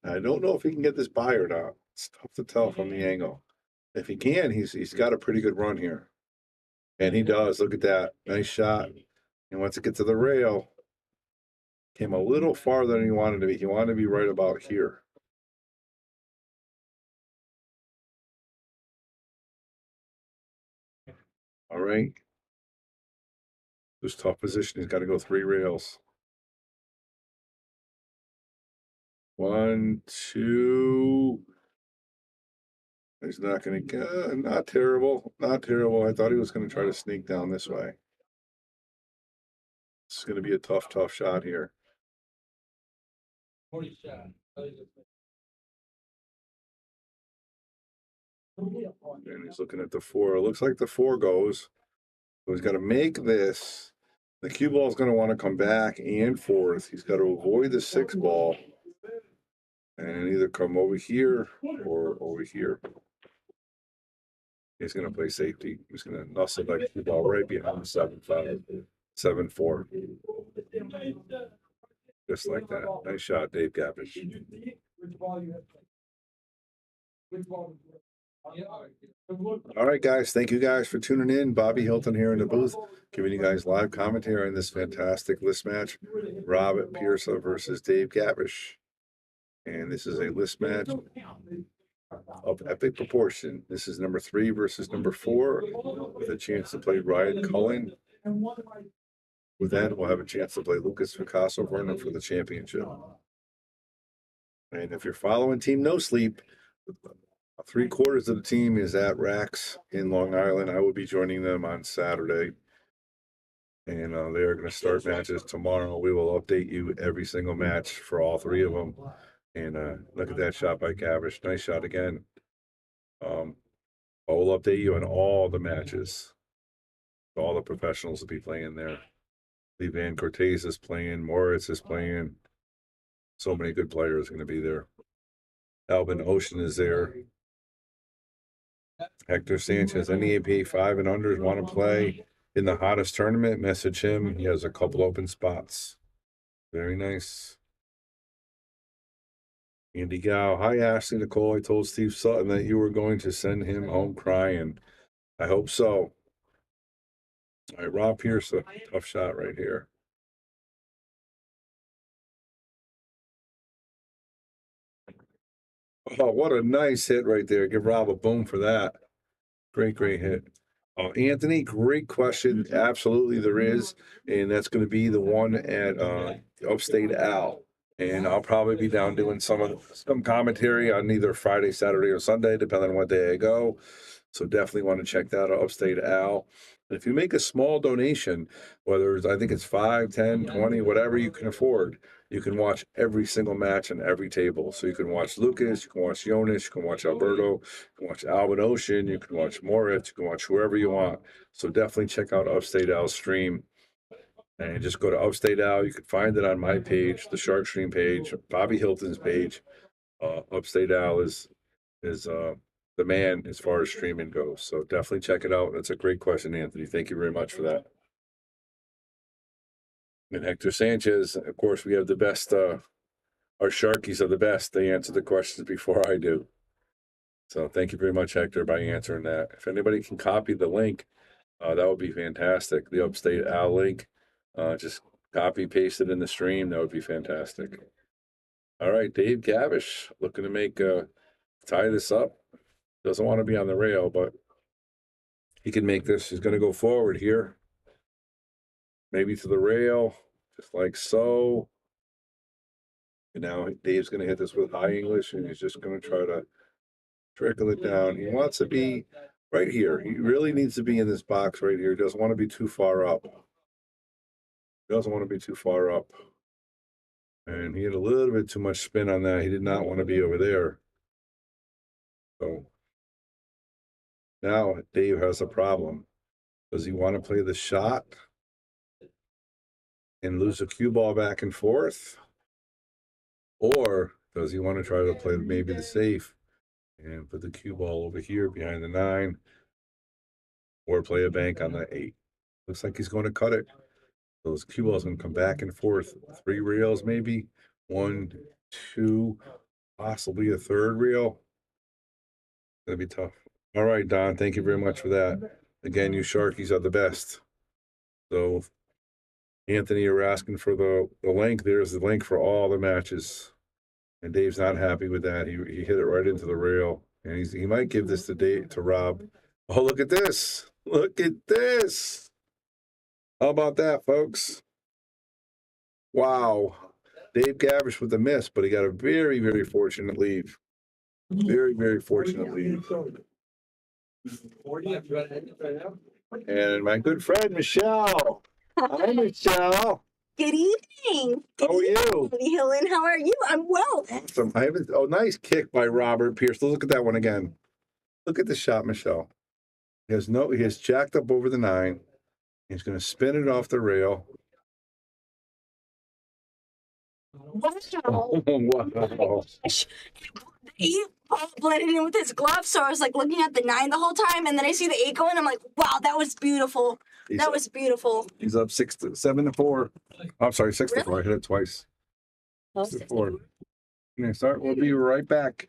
I don't know if he can get this by or not. It's tough to tell from the angle. If he can, he's got a pretty good run here. And he does. Look at that. Nice shot. And once it gets to the rail, came a little farther than he wanted to be. He wanted to be right about here. All right. This tough position. He's got to go 3 rails. 1, 2. He's not going to get. Not terrible. Not terrible. I thought he was going to try to sneak down this way. It's going to be a tough shot here. And he's looking at the 4. It looks like the 4 goes. So he's got to make this. The cue ball is going to want to come back and forth. He's got to avoid the 6 ball and either come over here or over here. He's going to play safety. He's going to nuzzle that cue ball right behind the 7-5, 7-4. Just like that. Nice shot, Dave Gavrish. All right, guys. Thank you guys for tuning in. Bobby Hilton here in the booth, giving you guys live commentary on this fantastic list match. Rob Piersa versus Dave Gavrish. And this is a list match of epic proportion. This is number 3 versus number 4 with a chance to play Ryan Cullen. With that, we'll have a chance to play Lucas Picasso Vernon for the championship. And if you're following Team No Sleep, 3/4 of the team is at Racks in Long Island. I will be joining them on Saturday. And they're going to start matches tomorrow. We will update you every single match for all 3 of them. And look at that shot by Gavrish. Nice shot again. I will update you on all the matches. All the professionals will be playing there. Lee Van Cortez is playing. Moritz is playing. So many good players are going to be there. Alvin Ocean is there. Hector Sanchez, any AP 5 and unders want to play in the hottest tournament, message him. He has a couple open spots. Very nice. Andy Gow. Hi, Ashley Nicole. I told Steve Sutton that you were going to send him home crying. I hope so. All right, Rob Piersa. Tough shot right here. Oh, what a nice hit right there. Give Rob a boom for that. Great hit. Anthony, great question. Absolutely there is. And that's going to be the one at Upstate Al. And I'll probably be down doing some commentary on either Friday, Saturday, or Sunday, depending on what day I go. So definitely want to check that out, Upstate Al. If you make a small donation, whether it's, I think it's 5, 10, 20, whatever you can afford, you can watch every single match on every table. So you can watch Lucas, you can watch Jonas, you can watch Alberto, you can watch Alvin Ocean, you can watch Moritz, you can watch whoever you want. So definitely check out Upstate Al's stream. And just go to Upstate Al. You can find it on my page, the Shark Stream page, Bobby Hilton's page. Upstate Al is the man as far as streaming goes. So definitely check it out. That's a great question, Anthony. Thank you very much for that. And Hector Sanchez, of course, we have the best. Our Sharkies are the best. They answer the questions before I do. So thank you very much, Hector, by answering that. If anybody can copy the link, that would be fantastic. The Upstate Al link. Just copy, paste it in the stream. That would be fantastic. All right, Dave Gavrish looking to make tie this up. Doesn't want to be on the rail, but he can make this. He's going to go forward here. Maybe to the rail, just like so. And now Dave's going to hit this with high English, and he's just going to try to trickle it down. He wants to be right here. He really needs to be in this box right here. He doesn't want to be too far up. Doesn't want to be too far up. And he had a little bit too much spin on that. He did not want to be over there. So now Dave has a problem. Does he want to play the shot and lose a cue ball back and forth? Or does he want to try to play maybe the safe and put the cue ball over here behind the 9? Or play a bank on the 8? Looks like he's going to cut it. Those cue balls going to come back and forth. 3 reels maybe. 1, 2, possibly a 3rd reel. Gonna be tough. All right, Don, thank you very much for that. Again, you Sharkies are the best. So, Anthony, you're asking for the link. There's the link for all the matches. And Dave's not happy with that. He hit it right into the rail. And he might give this to Rob. Oh, look at this. Look at this. How about that, folks? Wow. Dave Gavrish with the miss, but he got a very, very fortunate leave. Very, very fortunate leave. And my good friend, Michelle. Hi, Michelle. Good evening. How are you? Helen, how are you? I'm well. Awesome. Nice kick by Robert Piersa. Look at that one again. Look at the shot, Michelle. He has jacked up over the 9. He's going to spin it off the rail. Wow. Wow. He blended in with his glove, so I was like looking at the 9 the whole time, and then I see the 8 going. I'm like, wow, that was beautiful. That was beautiful. He's up 7-4. I'm sorry, 6-4. I hit it twice. 6-4. We'll be right back.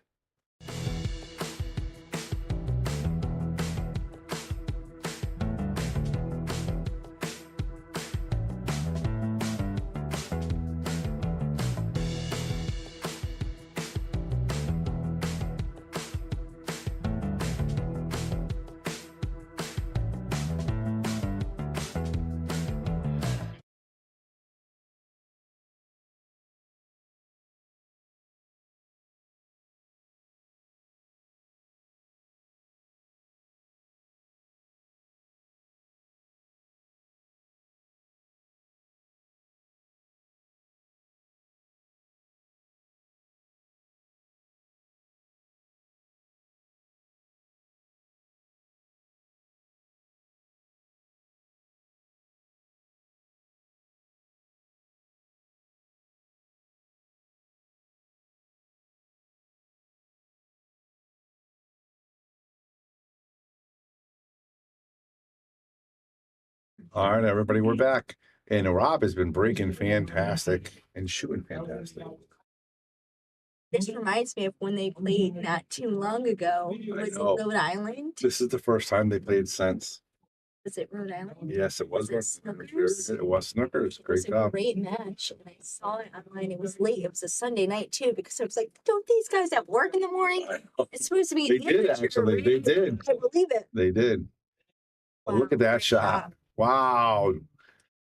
All right, everybody, we're back. And Rob has been breaking fantastic and shooting fantastic. This reminds me of when they played not too long ago. Was it Rhode Island? This is the first time they played since. Was it Rhode Island? Yes, it was. Was it It was Snookers? very good. It was Snookers. It Great was a job. great match, and I saw it online. It was late. It was a Sunday night too, because I was like, "Don't these guys have work in the morning?" I know. It's supposed to be. They did, amateur actually. They race. did. I believe it. They did. Oh, look at Wow, that great shot. job. Wow.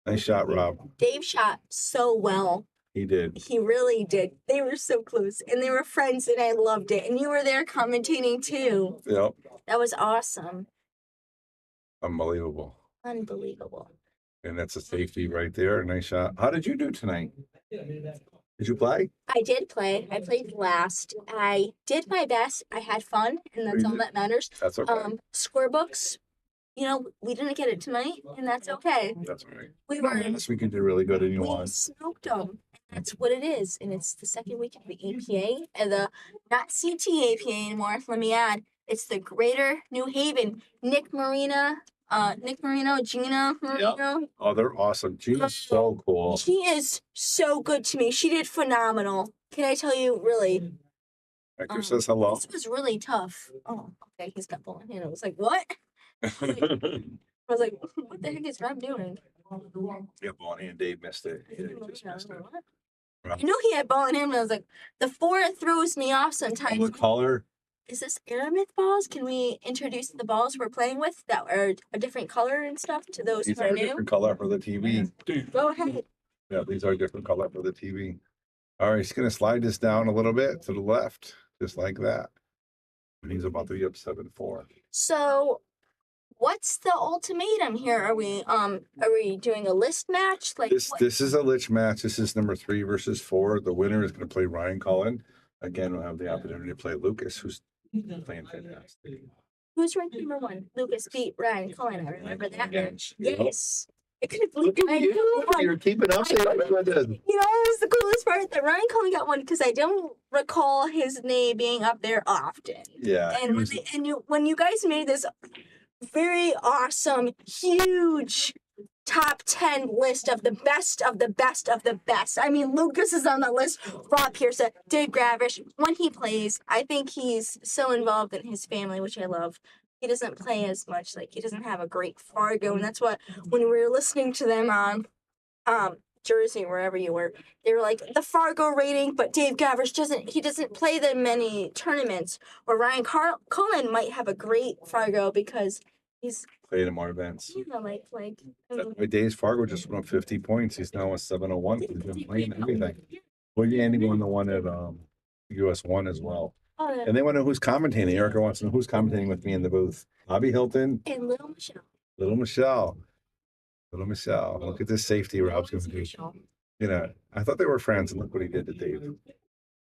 Nice shot, Rob. Dave shot so well. He did. He really did. They were so close, and they were friends, and I loved it. And you were there commentating too. Yep. That was awesome. Unbelievable. Unbelievable. And that's a safety right there. Nice shot. How did you do tonight? Did you play? I did play. I played last. I did my best. I had fun, and that's all that matters. That's okay. Scorebooks, we didn't get it tonight, and that's okay. That's all right. We were This weekend did really good and you we won. smoked them. That's what it is, and it's the second week of the APA and the not CTAPA anymore. Let me add, it's the Greater New Haven. Nick Marino, Gina Marino. Oh, they're awesome. Gina's so cool. She is so good to me. She did phenomenal. Can I tell you, really? Hector says hello. This was really tough. Oh, okay, he's got ball in hand. I was like, what? I was like, what the heck is Rob doing? Yeah, Bonnie and Dave missed it. Yeah, he just missed it. I know he had ball in him, and I was like, the 4 throws me off sometimes. The color. Is this Aramith balls? Can we introduce the balls we're playing with that are a different color and stuff to those These who are are a new? different color for the TV. Go ahead. Yeah, these are different color for the TV. All right, he's gonna slide this down a little bit to the left, just like that. And he's about to be up 7-4. So, what's the ultimatum here? Are we doing a list match? Like This is a lich match. This is number 3 versus 4. The winner is gonna play Ryan Cullen. Again, we'll have the opportunity to play Lucas, who's playing fantastic. Who's ranked number 1? Lucas beat Ryan Cullen. I remember that match. Yep. Yes. I couldn't believe Look at Ryan you. Cullen won. You're keeping up. What was the coolest part? That Ryan Cullen got one because I don't recall his name being up there often. Yeah. And when you guys made this very awesome, huge top 10 list of the best of the best of the best. I mean, Lucas is on the list. Rob Piersa, Dave Gavrish. When he plays, I think he's so involved in his family, which I love. He doesn't play as much. Like, he doesn't have a great Fargo. And that's what, when we were listening to them on Jersey, wherever you were, they were like, the Fargo rating, but Dave Gavrish doesn't play that many tournaments. Or Ryan Cullen might have a great Fargo because he's Played in more events. like I mean, Dave's Fargo just won 50 points. He's now a 701. He's been playing everything. Well, Andy won the one at US 1 as well. oh, And they want to know who's commentating. Erica wants to know who's commentating with me in the booth. Bobby Hilton, and Little Michelle. Little Michelle. Little Michelle. Look at this safety Rob's going to do. Michelle. You know, I thought they were friends, and look what he did to Dave.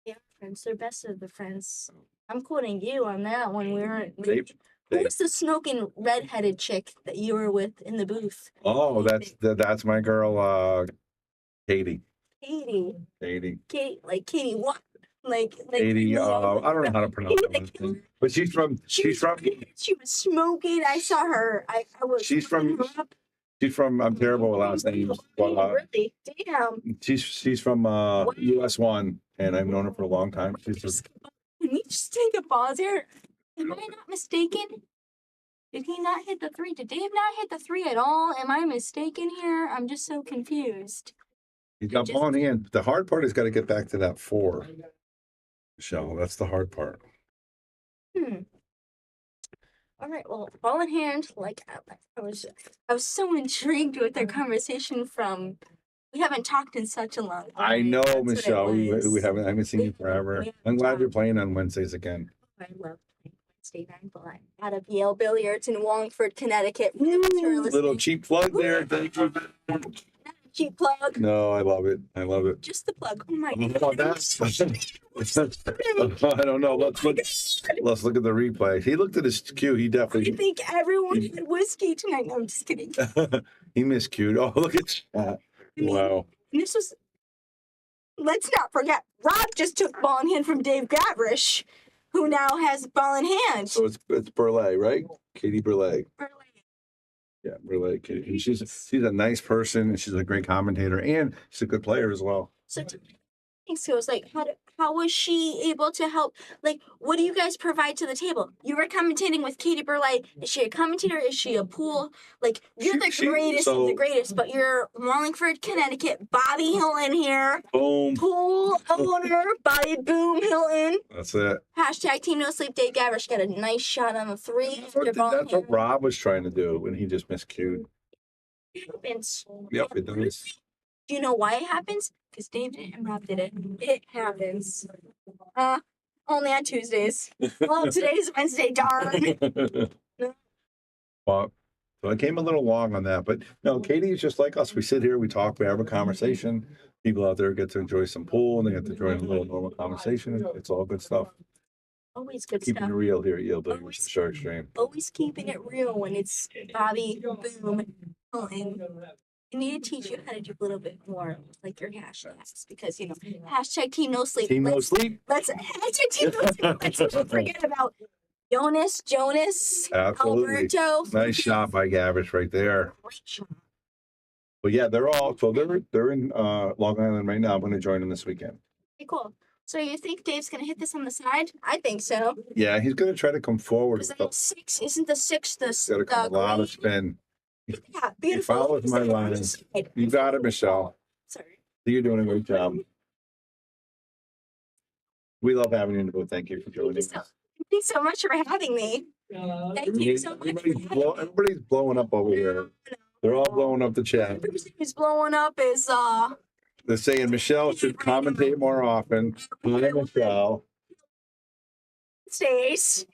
Yeah, friends. They're best of the friends. I'm quoting you on that one. Dave. Who was the smoking redheaded chick that you were with in the booth? Oh, that's my girl, Katie. Katie. Katie what? Katie. I don't know how to pronounce that, but she's from. She was smoking. I saw her. I was. She's from. She's from. I'm terrible with last names. Really? Damn. She's from US 1, and I've known her for a long time. Can we just take a pause here? Am I not mistaken? Did he not hit the 3? Did Dave not hit the 3 at all? Am I mistaken here? I'm just so confused. He's got ball in hand. The hard part is got to get back to that 4. Michelle, that's the hard part. All right. Well, ball in hand. Like I was so intrigued with their conversation from. We haven't talked in such a long time. I know, That's what it Michelle. We was. haven't seen you forever. I'm glad you're playing on Wednesdays again. I love playing Wednesday night ball out of Yale Billiards in Wallingford, Connecticut. Little cheap plug there. Thank you. Cheap plug. No, I love it. I love it. Just the plug. Oh my Oh, god. I don't know. Let's look at the replay. He looked at his cue. He I definitely think everyone had whiskey tonight. No, I'm just kidding. he miscued. Oh, look at that. Wow. And this was. Let's not forget, Rob just took ball in hand from Dave Gavrish, who now has ball in hand. So it's Burleigh, right? Katie Burleigh. Yeah, Burleigh. Katie. And she's a nice person, and she's a great commentator, and she's a good player as well. So it was like, how was she able to help? Like, what do you guys provide to the table? You were commentating with Katie Burleigh. Is she a commentator? Is she a pool? Like, you're the greatest of the greatest, but you're Wallingford, Connecticut. Bobby Hilton here. Boom. Pool owner, Bobby Boom Hilton. That's it. Hashtag Team No Sleep. Dave Gavrish got a nice shot on the 3. That's what Rob was trying to do when he just miscued. It happens. Yep, it does. Do you know why it happens? Because Dave did it and Rob did it. It happens. Only on Tuesdays. Well, today's Wednesday, darn. Well, So I came a little long on that, but no, Katie is just like us. We sit here, we talk, we have a conversation. People out there get to enjoy some pool and they get to enjoy a little normal conversation. It's all good stuff. Always good Keeping stuff. it real here, Yale Billionaires Always- and Shark Stream. Always keeping it real when it's Bobby Boom. And I need to teach you how to do a little bit more like your hashtags because hashtag team no sleep. Team No Sleep. Let's hashtag team no sleep. Let's not forget about Jonas, Absolutely. Alberto. Nice shot by Gavrish right there. Great shot. But yeah, they're in Long Island right now. I'm going to join them this weekend. Okay, cool. So you think Dave's gonna hit this on the side? I think so. Yeah, he's going to try to come forward. Because With six isn't the six the got to come a lot of green? spin. Yeah, beautiful. follows my Stay on line. the side. You got it, Michelle. Sorry. You're doing a great job. We love having you in the booth. Thank you for joining us. Thank you so much for having me. Thank you so much. For Everybody's blowing up over here. They're all blowing up the chat. The person who's blowing up is They're saying Michelle should commentate more often. Hi, Michelle. Stace.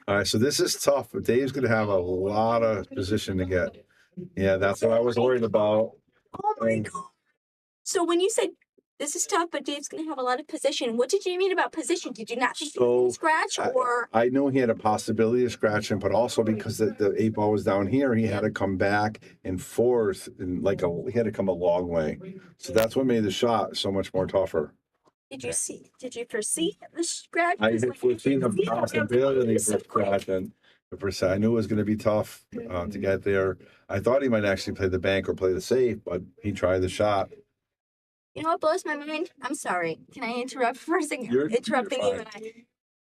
All right, so this is tough. Dave's going to have a lot of position to get. Yeah, that's what I was worried about. Oh my god. So when you said this is tough, but Dave's gonna have a lot of position, what did you mean about position? Did you not think he So, could scratch or I knew he had a possibility of scratching, but also because the 8 ball was down here, he had to come back and forth and he had to come a long way. So that's what made the shot so much more tougher. did you foresee the scratch? I Was had like- foreseen the possibility for scratching. I knew it was going to be tough to get there. I thought he might actually play the bank or play the safe, but he tried the shot. You know what blows my mind? I'm sorry. Can I interrupt for a second? You're Interrupting you. fine.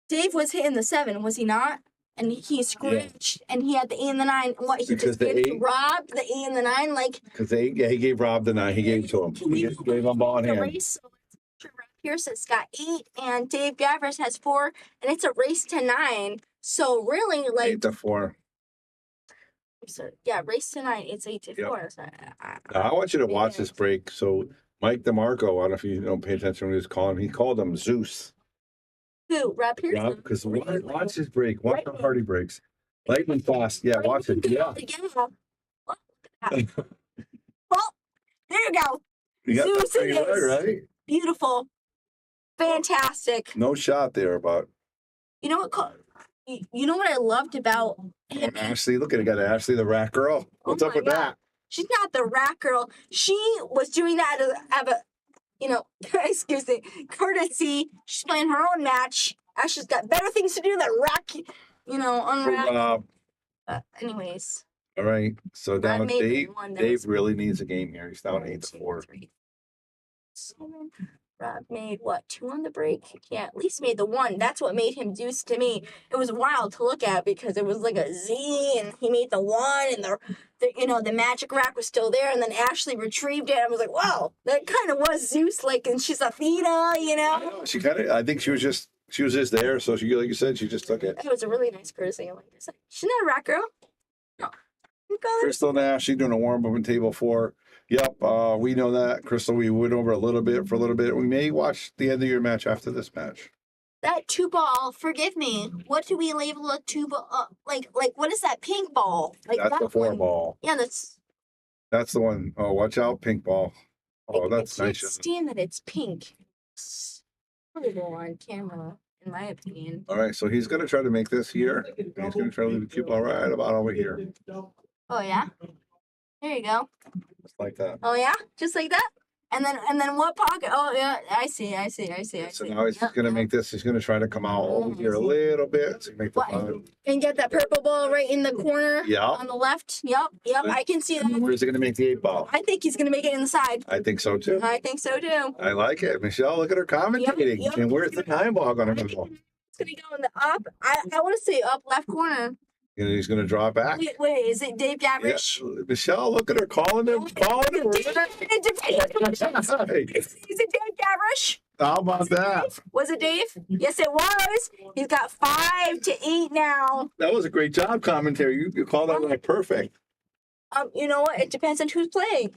Dave was hitting the 7, was he not? And he scratched, and he had the 8 and the 9. What he Because just the gave 8 Rob the 8 and the 9, like Because he gave Rob the 9. He gave it to him. Can He we gave him ball in the hand. race? So let's make sure Rob Piersa's got 8, and Dave Gavrish has 4, and it's a race to 9. So really, like 8-4. So yeah, race to 9. It's 8-4. So, Now, I want you to watch this break. So Mike DeMarco, I don't know if you don't pay attention when he was calling him. He called him Zeus. Who? Rob Piersa? Rob, because watch his break. Watch how hard he breaks. Lightning fast. Yeah, watch it. Yeah. Well, look at that. Well, there you go. You got Zeus that it thing right, is. right? Beautiful. Fantastic. No shot there, but You know what? You know what I loved about him? Ashley, look at it. Got Ashley, the rat girl. What's Oh up my with God. that? She's not the rat girl. She was doing that out of excuse me, courtesy. She's playing her own match. Ashley's got better things to do than rack, unrack. Anyways. All right. So Brad now made the Dave, one that Dave was- really needs a game here. He's down 1, 2, 8-4. 3, 7. Rob made what, 2 on the break? Yeah, at least made the 1. That's what made him deuce to me. It was wild to look at because it was like a Z, and he made the 1, and the magic rack was still there, and then Ashley retrieved it. I was like, wow, that kind of was Zeus, like, and she's Athena, She kind of, I think she was just there. So she, like you said, she just took it. It was a really nice courtesy. I'm like, she's not a rat girl. No. You got it. Crystal and Ashley doing a warm up in table 4. Yep, we know that. Crystal, we went over a little bit. We may watch the end of your match after this match. That 2 ball, forgive me. What do we label a 2 ball? Like what is that pink ball? Like That's that the 4 one. ball. Yeah, that's. That's the one. Oh, watch out, pink ball. Oh, that's I nice. can't stand that it's pink. It's horrible on camera, in my opinion. All right, so he's going to try to make this here. He's going to try to leave the cue ball right about over here. Oh yeah. There you go. Just like that. Oh yeah, just like that. And then what pocket? Oh yeah, I see. So now he's going to make this. He's going to try to come out over here a little bit to make the What? fun. And get that purple ball right in the corner. Yeah. On the left. Yep. I can see that. Where's he going to make the 8 ball? I think he's gonna make it inside. I think so too. I think so too. I like it. Michelle, look at her commentating. Yep. And where's the time ball going to go? It's gonna go in the up. I want to say up left corner. And he's going to draw back. Wait, is it Dave Yeah. Gavrish? Michelle, look at her calling him. Hey, Is it Dave Gavrish? how about that? Was it Dave? Yes, it was. He's got 5 to 8 now. That was a great job, commentary. You called that like perfect. You know what? It depends on who's playing.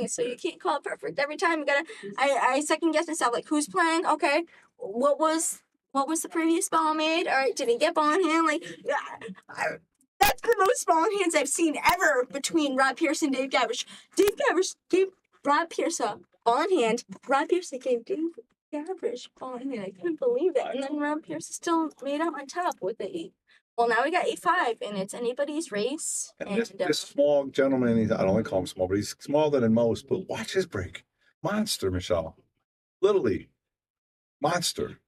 So you can't call it perfect every time. You gotta. I second guess myself. Like, who's playing? Okay. What was the previous ball made? All right. Did he get ball in hand? Like, That's the most ball in hands I've seen ever between Rob Pierce and Dave Gavrish. Dave Gavrish gave Rob Pierce a ball in hand. Rob Pierce gave Dave Gavrish ball in hand. I couldn't believe it. And then Rob Pierce still made out on top with the 8. Well, now we got 8-5, and it's anybody's race. And this small gentleman, I don't want to call him small, but he's smaller than most. But watch his break. Monster, Michelle. Literally. Monster.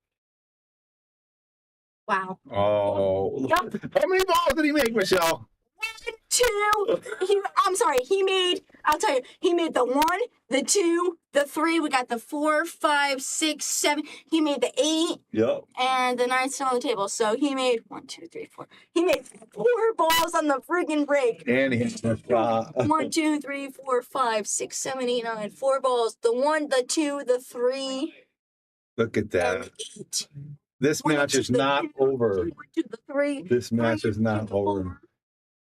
Wow. Oh. Yup. How many balls did he make, Michelle? 1, 2. I'm sorry. I'll tell you. He made the 1, the 2, the 3. We got the 4, 5, 6, 7. He made the 8. Yep. And the 9's still on the table. So he made 1, 2, 3, 4. He made 4 balls on the friggin' break. And he hit the shot. 1, 2, 3, 4, 5, 6, 7, 8, 9. 4 balls. The 1, the 2, the 3. Look at And that. 8. This match is not over. 1, 2, the 3. This match is not over.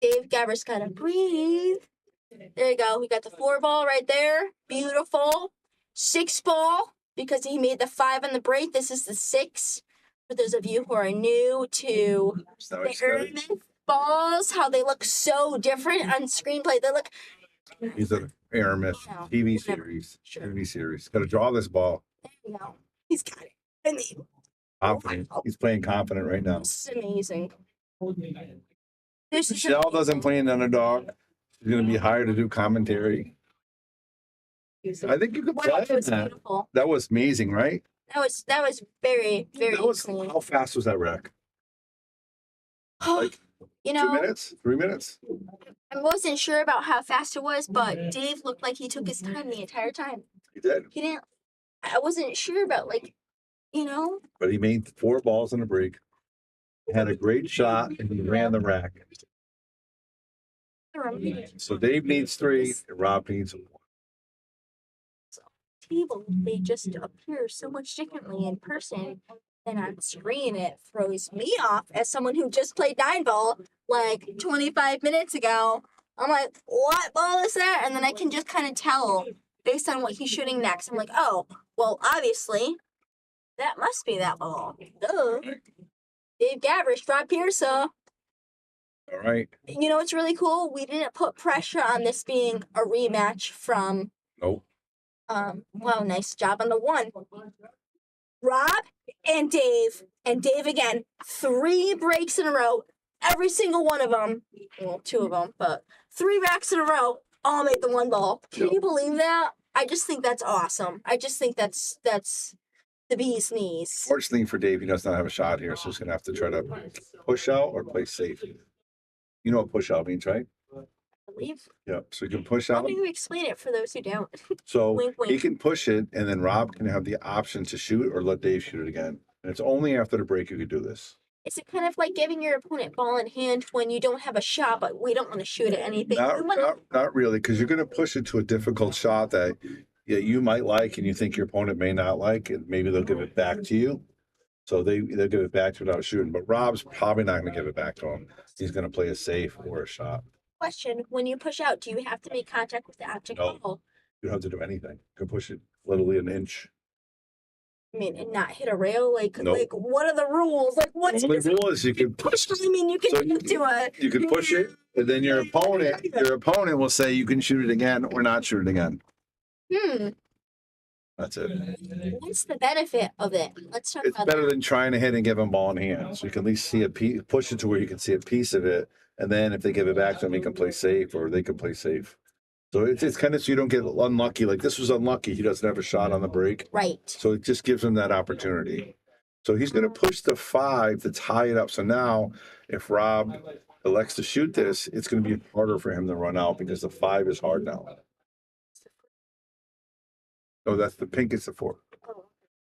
Dave Gavrish gotta breathe. There you go. We got the 4 ball right there. Beautiful. 6 ball because he made the 5 on the break. This is the 6. For those of you who are new to the Airman balls, how they look so different on screenplay. They look. He's an Aramith TV series. TV series. Got to draw this ball. There you go. He's got it. And Confident. He's playing confident right now. this is amazing. This is Michelle doesn't play an underdog. She's going to be hired to do commentary. amazing. I think you could Wow, play that was that. beautiful. That was amazing, right? That was very, very That was, clean. how fast was that wreck? Like You 2 know, minutes? 3 minutes? I wasn't sure about how fast it was, but Dave looked like he took his time the entire time. He did. He didn't. I wasn't sure about But he made 4 balls in a break. Had a great shot and he ran the rack. So Dave needs 3 and Rob needs 1. Table. They just appear so much differently in person than on screen. It throws me off as someone who just played 9 ball like 25 minutes ago. I'm like, what ball is that? And then I can just kind of tell based on what he's shooting next. I'm like, oh, well, obviously, that must be that ball. Duh. Dave Gavrish, Rob Piersa. All right. You know what's really cool? We didn't put pressure on this being a rematch from Nope. well, nice job on the 1. Rob and Dave again, 3 breaks in a row. Every single one of them, well, 2 of them, but 3 racks in a row, all made the 1 ball. Can you believe that? I just think that's awesome. I just think that's the bee's knees. Fortunately for Dave, he does not have a shot here, so he's going to have to try to push out or play safe. You know what push out means, right? I believe. Yeah. So you can push How out. do you explain it for those who don't? So Wink, wink. he can push it, and then Rob can have the option to shoot or let Dave shoot it again. And it's only after the break you could do this. Is it kind of like giving your opponent ball in hand when you don't have a shot, but we don't want to shoot at anything? Not really, because you're going to push it to a difficult shot that you might like and you think your opponent may not like, and maybe they'll give it back to you. So they'll give it back to you without shooting. But Rob's probably not going to give it back to him. He's going to play a safe or a shot. Question: when you push out, do you have to make contact with the object No. ball? You don't have to do anything. You can push it literally an inch. I mean, and not hit a rail? Like, Nope. like what are the rules? Like, what's The only rule is you can push? I mean, you can So do it. you can push it, and then your opponent will say you can shoot it again or not shoot it again. That's it. What's the benefit of it? Let's talk It's about better that. than trying to hit and give him ball in hand. So you can at least see a piece, push it to where you can see a piece of it, and then if they give it back to him, he can play safe, or they can play safe. So it's kind of so you don't get unlucky. Like this was unlucky. He doesn't have a shot on the break. Right. So it just gives him that opportunity. So he's going to push the 5 to tie it up. So now if Rob elects to shoot this, it's going to be harder for him to run out because the 5 is hard now. Oh, that's the pink is the 4.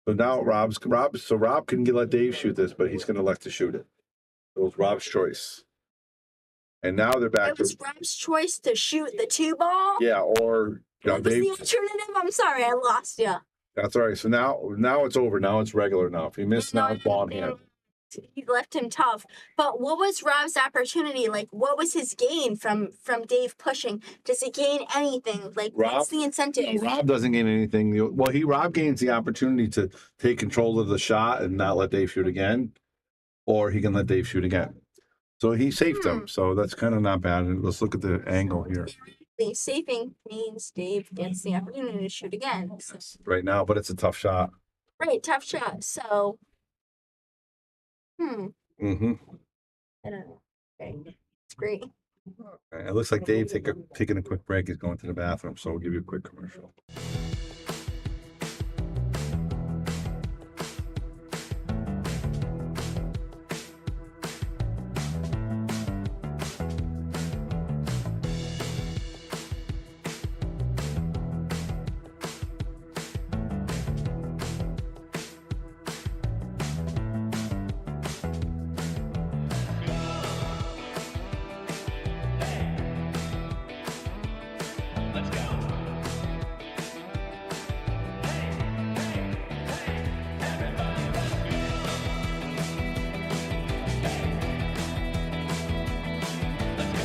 So now Rob can let Dave shoot this, but he's going to elect to shoot it. So it's Rob's choice. And now they're back It was to, Rob's choice to shoot the 2 ball. yeah, or What was Dave. the alternative? I'm sorry, I lost you. That's all right. So now it's over. Now it's regular. Now if he missed, now it's ball in hand. He left him tough. But what was Rob's opportunity? Like, what was his gain from Dave pushing? Does he gain anything? Like, what's the incentive? No, Rob doesn't gain anything. Well, Rob gains the opportunity to take control of the shot and not let Dave shoot again, or he can let Dave shoot again. So he saved him. So that's kind of not bad. And let's look at the angle here The saving means Dave gets the opportunity to shoot again. So, right now, but it's a tough shot. right, tough shot. So, Mm-hmm. I don't know. Okay, it's great. It looks like Dave taking a quick break. He's going to the bathroom, so we'll give you a quick commercial.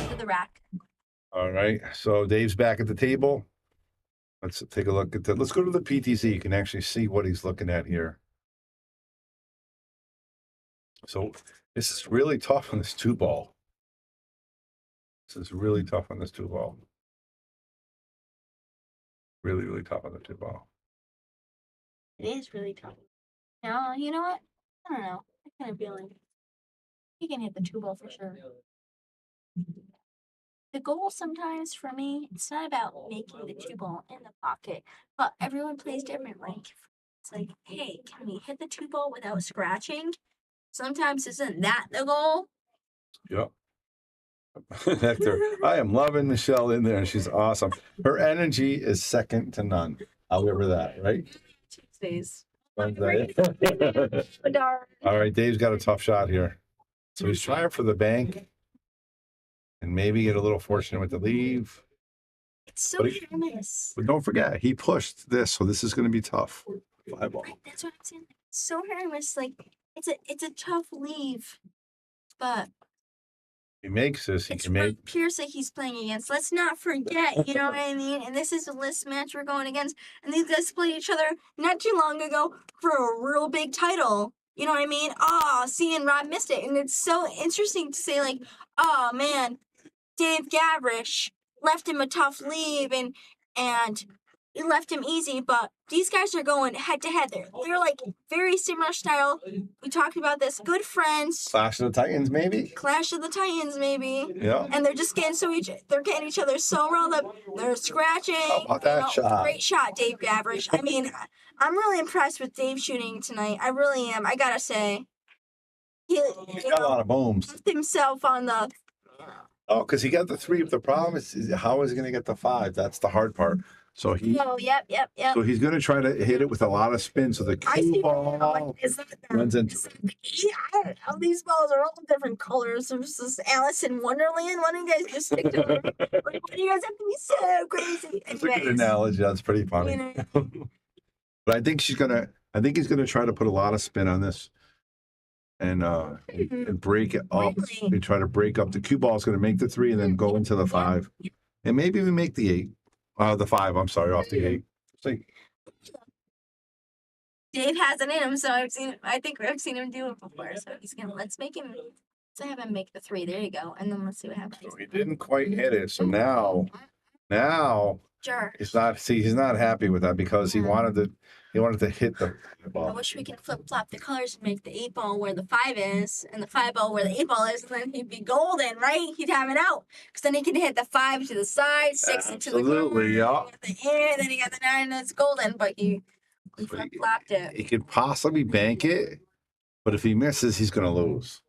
To the rack. All right. So Dave's back at the table. Let's take a look at that. Let's go to the PTZ. You can actually see what he's looking at here. So this is really tough on this 2-ball. This is really tough on this 2-ball. Really, really tough on the 2-ball. It is really tough. No, you know what? I don't know. I kind of feel like he can hit the 2-ball for sure. The goal sometimes for me, it's not about making the 2-ball in the pocket, but everyone plays differently. It's like, hey, can we hit the 2-ball without scratching? Sometimes isn't that the goal? Yep. Hector, I am loving Michelle in there. She's awesome. Her energy is second to none. I'll give her that, right? Tuesdays. Wednesday. Darn. All right, Dave's got a tough shot here. So he's trying for the bank and maybe get a little fortunate with the leave. It's so But hit or miss. But don't forget, he pushed this, so this is going to be tough. 5-ball. Right, that's what I'm saying. It's so hit or miss. Like it's a tough leave, but He makes this, he it's can make. Piersa he's playing against. Let's not forget, you know what I mean? And this is a list match we're going against. And these guys played each other not too long ago for a real big title. You know what I mean? Oh, seeing Rob missed it. And it's so interesting to say, like, oh man, Dave Gavrish left him a tough leave and it left him easy, but these guys are going head to head. They're like very similar style. We talked about this. Good friends. Clash of the Titans, maybe? Clash of the Titans, maybe. Yeah. And they're just getting they're getting each other so riled up. They're scratching. How about that shot? Great shot, Dave Gavrish. I mean, I'm really impressed with Dave shooting tonight. I really am. I gotta say. He's got a lot of booms. Left himself on the. Oh, because he got the 3. The problem is how is he going to get the 5? That's the hard part. So Oh, yep. So he's going to try to hit it with a lot of spin. So the cue ball runs into. I don't know. These balls are all different colors. There's this Alice in Wonderland. Why don't you guys just stick to them? Like, why do you guys have to be so crazy? That's a good analogy. That's pretty funny. You know, But I think he's gonna try to put a lot of spin on this and break it up. Really? We try to break up. The cue ball is gonna make the 3 and then go into the 5. And maybe we make the 8. The 5, I'm sorry, off the 8. See. Dave has it in him, so I think I've seen him do it before. So let's have him make the 3. There you go. And then let's see what happens. So he didn't quite hit it. So now Sure. he's not happy with that because he wanted to hit the I ball. wish we could flip flop the colors and make the 8-ball where the 5 is and the 5-ball where the 8-ball is, and then he'd be golden, right? He'd have it out because then he can hit the 5 to the side, 6 into the corner, Absolutely, yeah. the air, then he got the 9 and it's golden, but he flip flopped it. He could possibly bank it, but if he misses, he's going to lose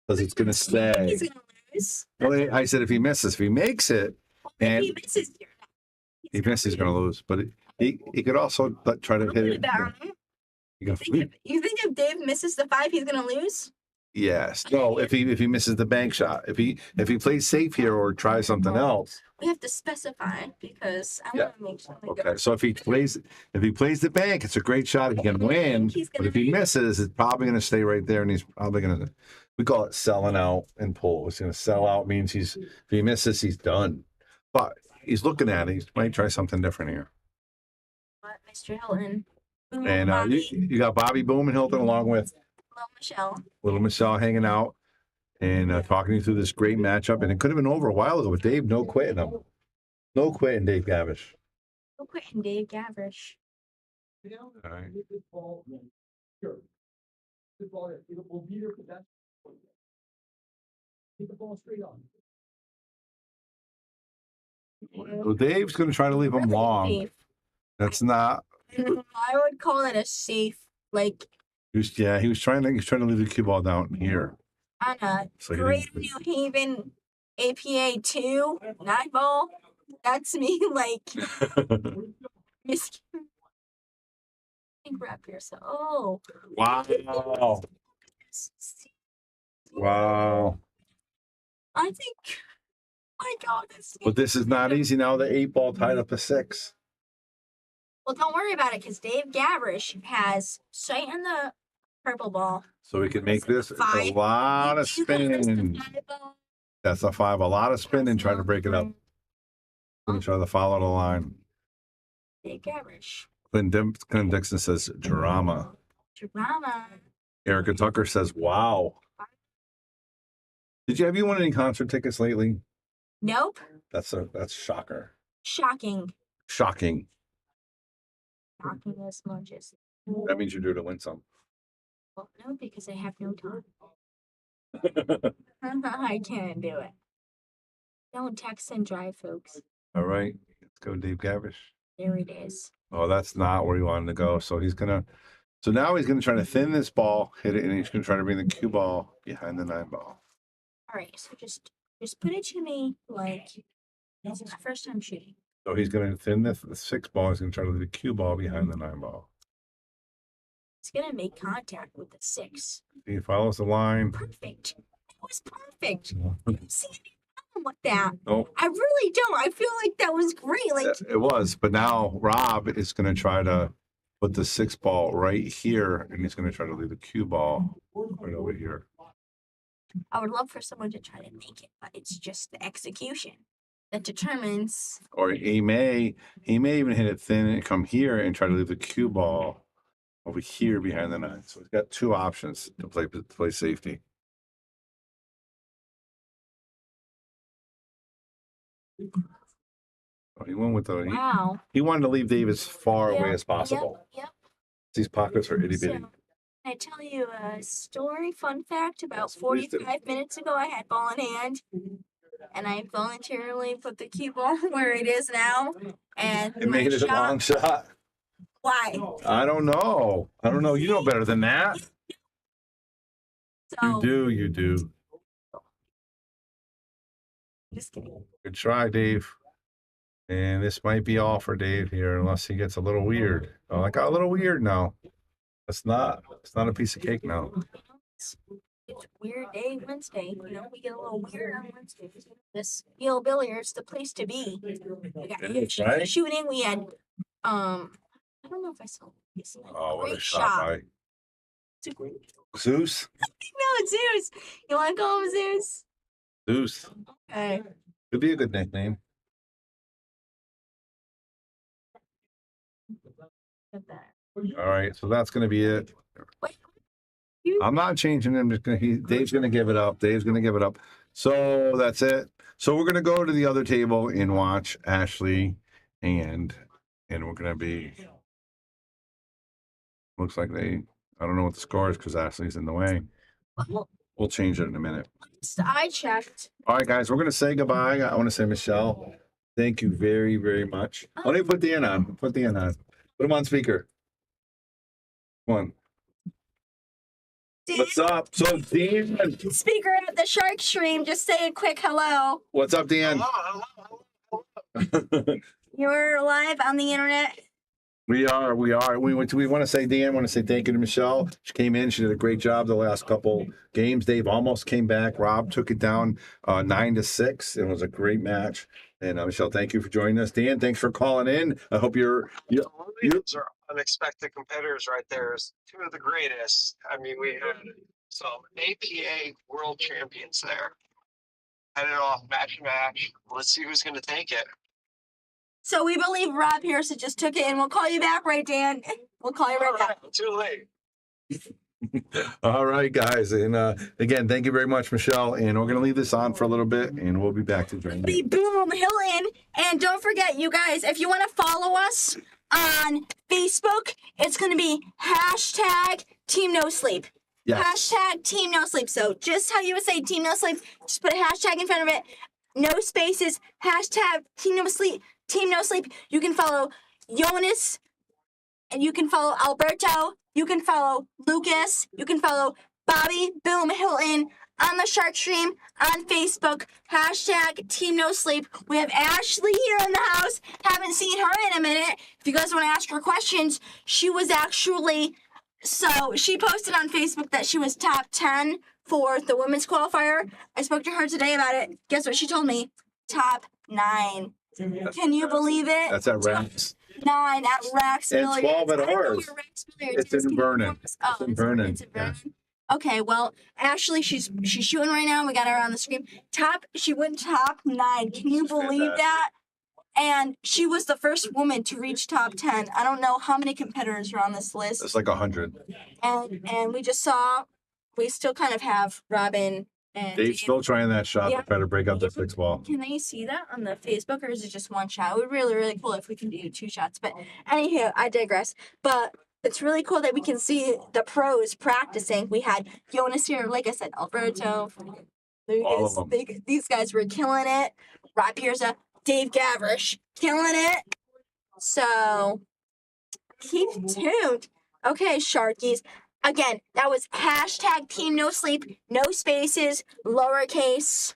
because it's going to stay. He's gonna lose. Well, I said if he misses, if he makes it, and If he misses, he's going to lose. But he could also try to hit it. You think if Dave misses the 5, he's gonna lose? Yes. No. If he misses the bank shot, if he plays safe here or tries something else. We have to specify because I want to make sure. Okay. So if he plays the bank, it's a great shot. He can win. But if he misses, it's probably going to stay right there, and he's probably going to. We call it selling out and pull. It's going to sell out means if he misses, he's done. But he's looking at it. He might try something different here. What, Mr. Hilton? Boom, And Bobby, you got Bobby Boom and Hilton along with little Michelle. little Michelle hanging out. and talking you through this great matchup. And it could have been over a while ago, but Dave, no quitting him. No quitting, Dave Gavrish. No quitting, Dave Gavrish. All right. This ball, sure. This ball, it will be there, but that's. Keep the ball straight on. So Dave's going to try to leave him Really long. safe. That's not. I would call it a safe, like He was trying to leave the cue ball down here. on a So he Greater didn't- New Haven APA 2 9 ball. That's me, like Miss. I think Rob Piersa. Oh, Wow. Wow. I think. My God, But this is not easy now. The 8 ball tied up a 6. Well, don't worry about it because Dave Gavrish has sight on the purple ball. So we can make this a 5. lot of You can list the spin. 5 ball. That's a 5. A lot of spin and try to break it up. And try to follow the line. Dave Gavrish. Clint Dixon says drama. Drama. Erica Tucker says, wow. Have you won any concert tickets lately? Nope. That's shocker. Shocking. Shocking. Shocking as much as. That means you're due to win some. Well, no, because I have no time. I can't do it. Don't text and drive, folks. All right. Let's go, Dave Gavrish. There it is. Oh, that's not where he wanted to go. So now he's gonna try to thin this ball, hit it, and he's gonna try to bring the cue ball behind the 9 ball. All right, so just put it to me like this is my first time shooting. So he's gonna thin the 6 ball. He's gonna try to leave the cue ball behind the 9 ball. It's gonna make contact with the 6. He follows the line. Perfect. It was perfect. I don't see any problem with that. Nope. I really don't. I feel like that was great. Like It was, but now Rob is gonna try to put the 6 ball right here, and he's gonna try to leave the cue ball right over here. I would love for someone to try to make it, but it's just the execution that determines. Or he may even hit it thin and come here and try to leave the cue ball over here behind the 9. So he's got 2 options to play safety. Oh, he went with the Wow. he wanted to leave Dave as far away Yep, as possible. Yep. These pockets are itty bitty. So, can I tell you a story, fun fact? About Yes, please do. 45 minutes ago, I had ball in hand, and I voluntarily put the cue ball where it is now. And It my made it a long shot. Why? I don't know. You know better than that. So, You do. just kidding. Good try, Dave. And this might be all for Dave here, unless he gets a little weird. Oh, I got a little weird now. It's not a piece of cake now. It's Weird Day Wednesday. You know, we get a little weird on Wednesday. This Billiards, the place to be. We got It is, right? shooting. We had, I don't know if I saw this. Oh, what a Great shot by It's a great. Zeus. No, Zeus. You want to call him Zeus? Zeus. Okay. Could be a good nickname. Get that. All right, so that's gonna be it. Wait. I'm not changing him. Dave's gonna give it up. Dave's gonna give it up. So that's it. So we're gonna go to the other table and watch Ashley, and we're gonna be. Looks like I don't know what the score is because Ashley's in the way. Well, We'll change it in a minute. I checked. All right, guys, we're gonna say goodbye. I want to say, Michelle, thank you very, very much. Let me put the in on. Put the in on. Put him on speaker. Come on. What's up? So, Dan. Speaker at the Shark Stream, just say a quick hello. What's up, Dan? You're live on the internet. We are. We want to say, Dan, want to say thank you to Michelle. She came in. She did a great job the last couple games. Dave almost came back. Rob took it down 9-6. It was a great match. And Michelle, thank you for joining us. Dan, thanks for calling in. I hope you're Those are unexpected competitors right there. It's 2 of the greatest. I mean, we had some APA world champions there. Headed off match to match. Let's see who's going to take it. So we believe Rob Piersa just took it, and we'll call you back, right, Dan? We'll call you right back. Too late. All right, guys. And again, thank you very much, Michelle. And we're going to leave this on for a little bit, and we'll be back to join you. Boom, Hilton. And don't forget, you guys, if you want to follow us on Facebook, it's going to be hashtag Team No Sleep. Yes. Hashtag Team No Sleep. So just how you would say Team No Sleep, just put a hashtag in front of it. No spaces. Hashtag Team No Sleep. Team No Sleep. You can follow Jonas, and you can follow Alberto. You can follow Lucas. You can follow Bobby Boom Hilton on the Shark Stream on Facebook. Hashtag Team No Sleep. We have Ashley here in the house. Haven't seen her in a minute. If you guys want to ask her questions, she was actually... So she posted on Facebook that she was top 10 for the women's qualifier. I spoke to her today about it. Guess what she told me? Top 9. Can you believe it? That's at Rex. 9 at Rex And Billiards. 12 at I don't know ours. where Rex Billiards It's is. in Can you Vernon. inform us? Oh, It's in Vernon. It's in Vernon. Okay, well, Ashley, she's shooting right now. We got her on the screen. She went top 9. Can you believe fantastic. that? And she was the first woman to reach top 10. I don't know how many competitors are on this list. It's like 100. And we just saw, we still kind of have Robin and Dave's still trying that shot Yeah. to try to break out the 6 ball. Can they see that on the Facebook, or is it just one shot? It would be really, really cool if we can do 2 shots. But anywho, I digress. But it's really cool that we can see the pros practicing. We had Jonas here, like I said, Alberto, All of Lucas. them. These guys were killing it. Rob Piersa, Dave Gavrish, killing it. So keep tuned. Okay, Sharkies. Again, that was hashtag Team No Sleep, no spaces, lowercase.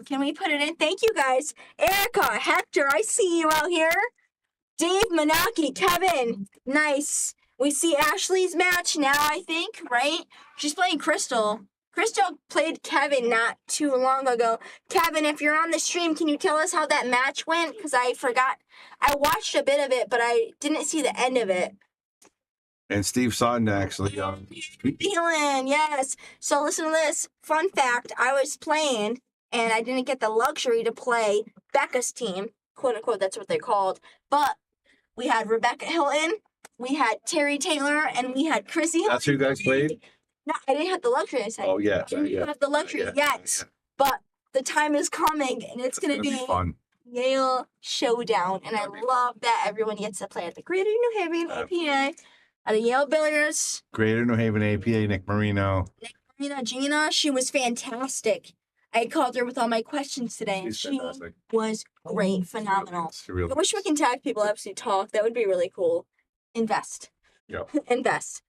Can we put it in? Thank you guys. Erica, Hector, I see you out here. Dave Manaki, Kevin, nice. We see Ashley's match now, I think, right? She's playing Crystal. Crystal played Kevin not too long ago. Kevin, if you're on the stream, can you tell us how that match went? Because I forgot. I watched a bit of it, but I didn't see the end of it. And Steve Sutton actually. Feeling, yes. So listen to this. Fun fact, I was playing, and I didn't get the luxury to play Becca's team. Quote, unquote, that's what they're called. But we had Rebecca Hilton, we had Terry Taylor, and we had Chrissy Hilton. That's who you guys played? No, I didn't have the luxury, I said. Oh, yeah. I didn't have the luxury yet. But the time is coming, and it's going to be fun. Yale Showdown. And I love that everyone gets to play at the Greater New Haven APA, at the Yale Billiards. Greater New Haven APA, Nick Marino. Gina, she was fantastic. I called her with all my questions today, and She's she fantastic. was great, phenomenal. She really I wish we can tag people actually talk. That would be really cool. Invest. Yep. Invest.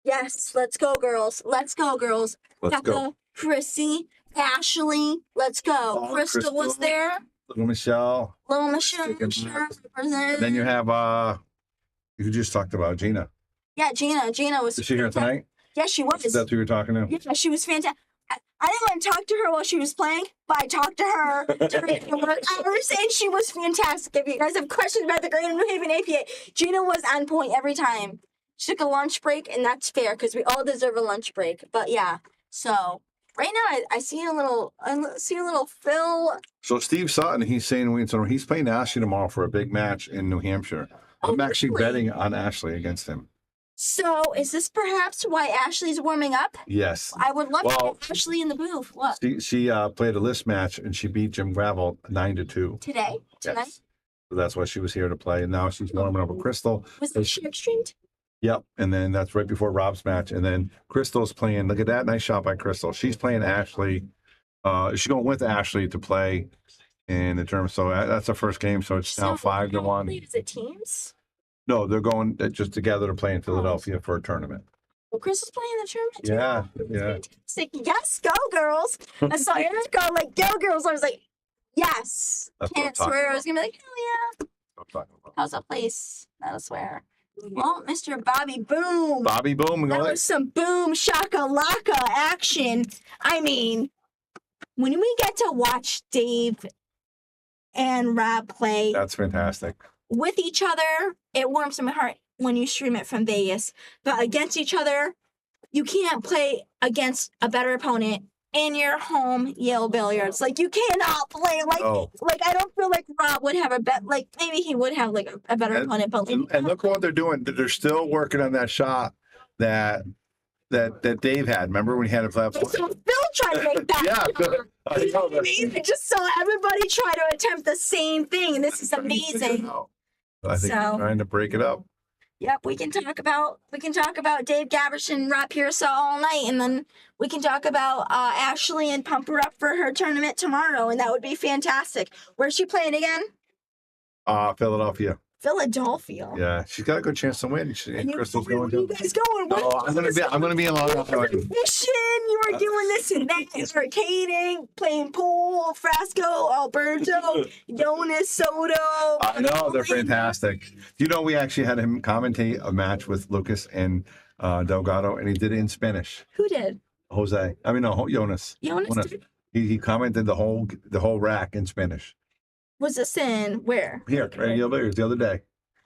Yes, let's go, girls. Let's go, girls. Let's Becca, go. Chrissy, Ashley, let's go. Oh, Crystal was Crystal. there. Little Michelle. Little Michelle, Sticking sure, And represented. then you have you just talked about Gina. Yeah, Gina. Gina was. Is she here tonight? Yeah, she was. Is that who you're talking to? Yeah, she was fantastic. I didn't want to talk to her while she was playing, but I talked to her during the work hours, and she was fantastic. If you guys have questions about the Greater New Haven APA, Gina was on point every time. She took a lunch break, and that's fair because we all deserve a lunch break. But yeah, so right now I see a little Phil. So Steve Sutton, he's saying he's playing Ashley tomorrow for a big match in New Hampshire. I'm actually really? betting on Ashley against him. So is this perhaps why Ashley's warming up? Yes. I would love to Well, get Ashley in the booth. What? She played a list match and she beat Jim Gravel 9-2. Today? Tonight? Yes. So that's why she was here to play. And now she's warming up with Crystal. Was it Shark streamed? Yep. And then that's right before Rob's match. And then Crystal's playing. Look at that. Nice shot by Crystal. She's playing Ashley. She's going with Ashley to play in the tournament. So that's the first game. So it's now 5-1. Is it teams? No, they're going just together to play in Philadelphia for a tournament. Well, Chris is playing the tournament too. Yeah. Yeah. Fantastic. Yes, go girls. I saw Eric go like, go girls. I was like, yes. That's what I'm Can't talking swear. I about. was going to be like, hell yeah. I'm talking about. How's that place? Not a swear. Well, Mr. Bobby Boom. Bobby Boom. That was some boom shakalaka action. I mean, when we get to watch Dave and Rob play That's fantastic. with each other, it warms my heart when you stream it from Vegas. But against each other, you can't play against a better opponent in your home Yale Billiards. Like, you cannot play like I don't feel like Rob would have a bet. Like, maybe he would have like a better opponent, but like, And look what they're doing. They're still working on that shot that that Dave had. Remember when he had a flat foot? So Phil tried to make that. Yeah, I You know know what I mean? I just saw everybody try to attempt the same thing, and this is amazing. I think So- he's trying to break it up. Yep, we can talk about Dave Gavrish and Rob Piersa all night, and then we can talk about Ashley and pump her up for her tournament tomorrow, and that would be fantastic. Where's she playing again? Philadelphia. Philadelphia. Yeah, she's got a good chance to win. And Crystal's where going are you to. guys going? Oh, I'm gonna be in Long Island. Fishing. You were doing this and that. Arcading, playing pool, Frasco, Alberto, Jonas Soto. I know they're fantastic. You know, we actually had him commentate a match with Lucas and Delgado, and he did it in Spanish. Who did? Jose. I mean, no, Jonas. Jonas did? He commented the whole rack in Spanish. Was this in where? Here, right the other day.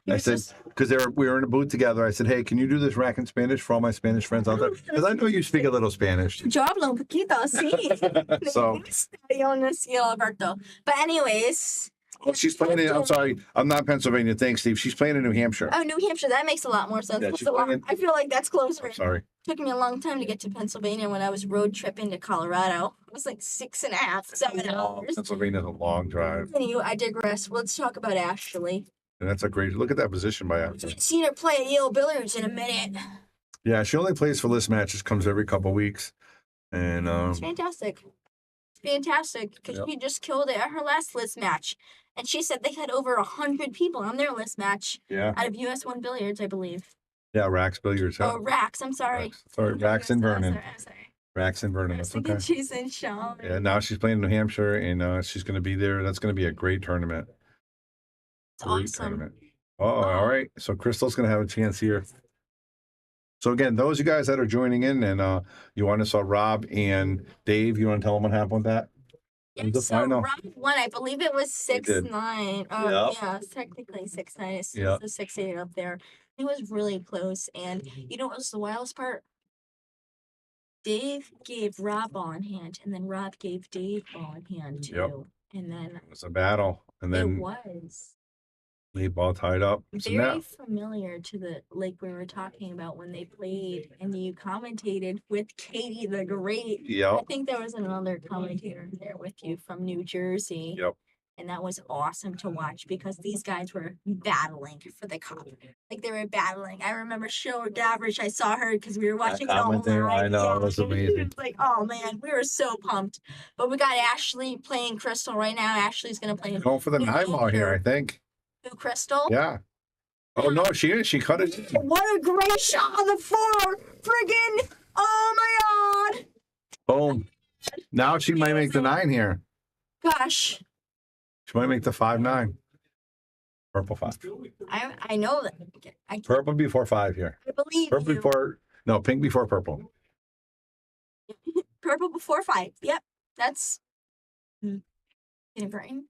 He I was said, just- because we were in a booth together. I said, hey, can you do this rack in Spanish for all my Spanish friends out there? Because I know you speak a little Spanish. Yo hablo un poquito, sí. So- Jonas y Alberto. But anyways, Oh, she's playing in, I'm sorry, I'm not Pennsylvania. Thanks, Steve. She's playing in New Hampshire. oh, New Hampshire, that makes a lot more sense. Yeah, That's she's a lot- playing- I feel like that's closer. I'm sorry. Took me a long time to get to Pennsylvania when I was road tripping to Colorado. It was like 6.5, 7 hours. Pennsylvania's a long drive. Anyway, I digress. Let's talk about Ashley. And that's a great look at that position by Ashley. Haven't seen her play at Yale Billiards in a minute. Yeah, she only plays for list matches, comes every couple weeks. And It's fantastic. It's fantastic because Yep. she just killed it at her last list match. And she said they had over 100 people on their list match yeah. out of US1 Billiards, I believe. Yeah, Rax Billiards. Oh, Rax, I'm sorry. Rax. Sorry, Rax and Vernon. I'm sorry. Rax and Vernon. I was That's thinking okay. she's in Shaw. Yeah, now she's playing in New Hampshire, and she's going to be there. That's going to be a great tournament. It's Great awesome. tournament. Oh, all right. So Crystal's going to have a chance here. So again, those you guys that are joining in, and you want to saw Rob and Dave, you want to tell them what happened with that? Yeah, The so final. Rob won. I believe it was He did. 6-9. Oh, Yep. yeah, it's technically 6-9. It's Yep. the 6-8 up there. It was really close. And you know what was the wildest part? Dave gave Rob ball in hand, and then Rob gave Dave ball in hand too. Yep. And then It was a battle, and it then was they ball tied up. So very now, familiar to the like we were talking about when they played, and you commentated with Katie the Great. I yep, think there was another commentator there with you from New Jersey. yep. And that was awesome to watch because these guys were battling for the cup. Like they were battling. I remember Gavrish, I saw her because we were watching it all commentator, live. I know, it was and amazing. It was like, oh man, we were so pumped. But we got Ashley playing Crystal right now. Ashley's gonna play Going for the New 9-ball here, I Hampshire. think. Who, Crystal? Yeah. Oh no, she didn't. She cut it. What a great shot on the floor! Friggin' oh my god! Boom. Now she might make the 9 here. Gosh, She might make the 5-9. Purple 5. I know that. I Purple before 5 here. believe Purple you. before, no, pink before purple. Purple before 5. Yep, that's brain.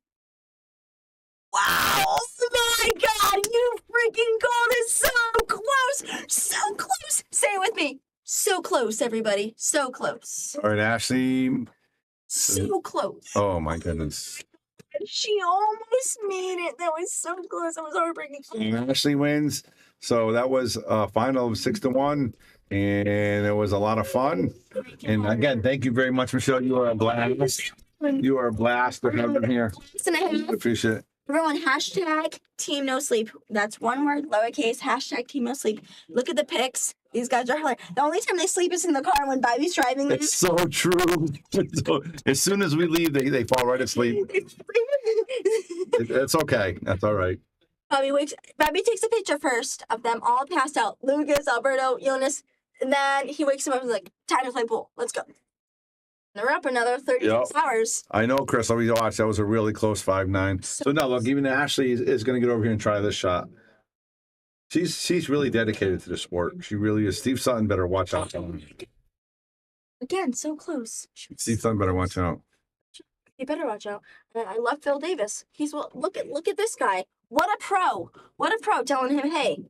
Wow! Oh my god! You freaking called it so close! So close! Say it with me. So close, everybody. So close. All right, Ashley. So close. Oh my goodness. She almost made it. That was so close. That was heartbreaking. And Ashley wins. So that was a final of 6-1, and it was a lot of fun. And again, thank you very much, Michelle. You are a blast. You are a blast to have them here. Listen, I have Appreciate it. everyone hashtag Team No Sleep. That's one word, lowercase, hashtag Team No Sleep. Look at the pics. These guys are hilarious. The only time they sleep is in the car when Bobby's driving them. It's so true. So, as soon as we leave, they fall right asleep. That's okay. That's all right. Bobby takes a picture first of them all passed out. Lucas, Alberto, Jonas, and then he wakes him up and is like, time to play pool. Let's go. And they're up another 36 hours. I know, Chris. We watched. That was a really close 5-9. So now, look, even Ashley is going to get over here and try this shot. She's really dedicated to the sport. She really is. Steve Sutton better watch out. Again, so close. Steve Sutton better watch out. You better watch out. And I love Phil Davis. He's look at this guy. What a pro. What a pro telling him, hey,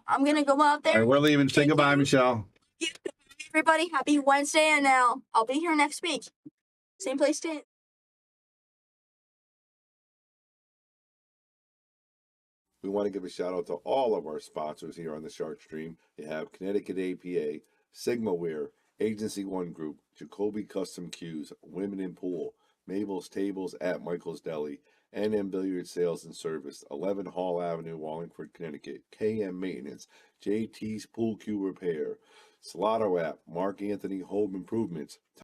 I'm gonna go out All there. right, we're leaving. Say goodbye, Michelle. Everybody, happy Wednesday, and now I'll be here next week. Same place, same. We want to give a shout out to all of our sponsors here on the Shark Stream. You have Connecticut APA, SigmaWare, Agency One Group, Jacoby Custom Cues, Women in Pool, Mabel's Tables at Michael's Deli, NM Billiard Sales and Service, 11 Hall Avenue, Wallingford, Connecticut, KM Maintenance, JT's Pool Cue Repair, Salado app, Mark Anthony Home Improvements,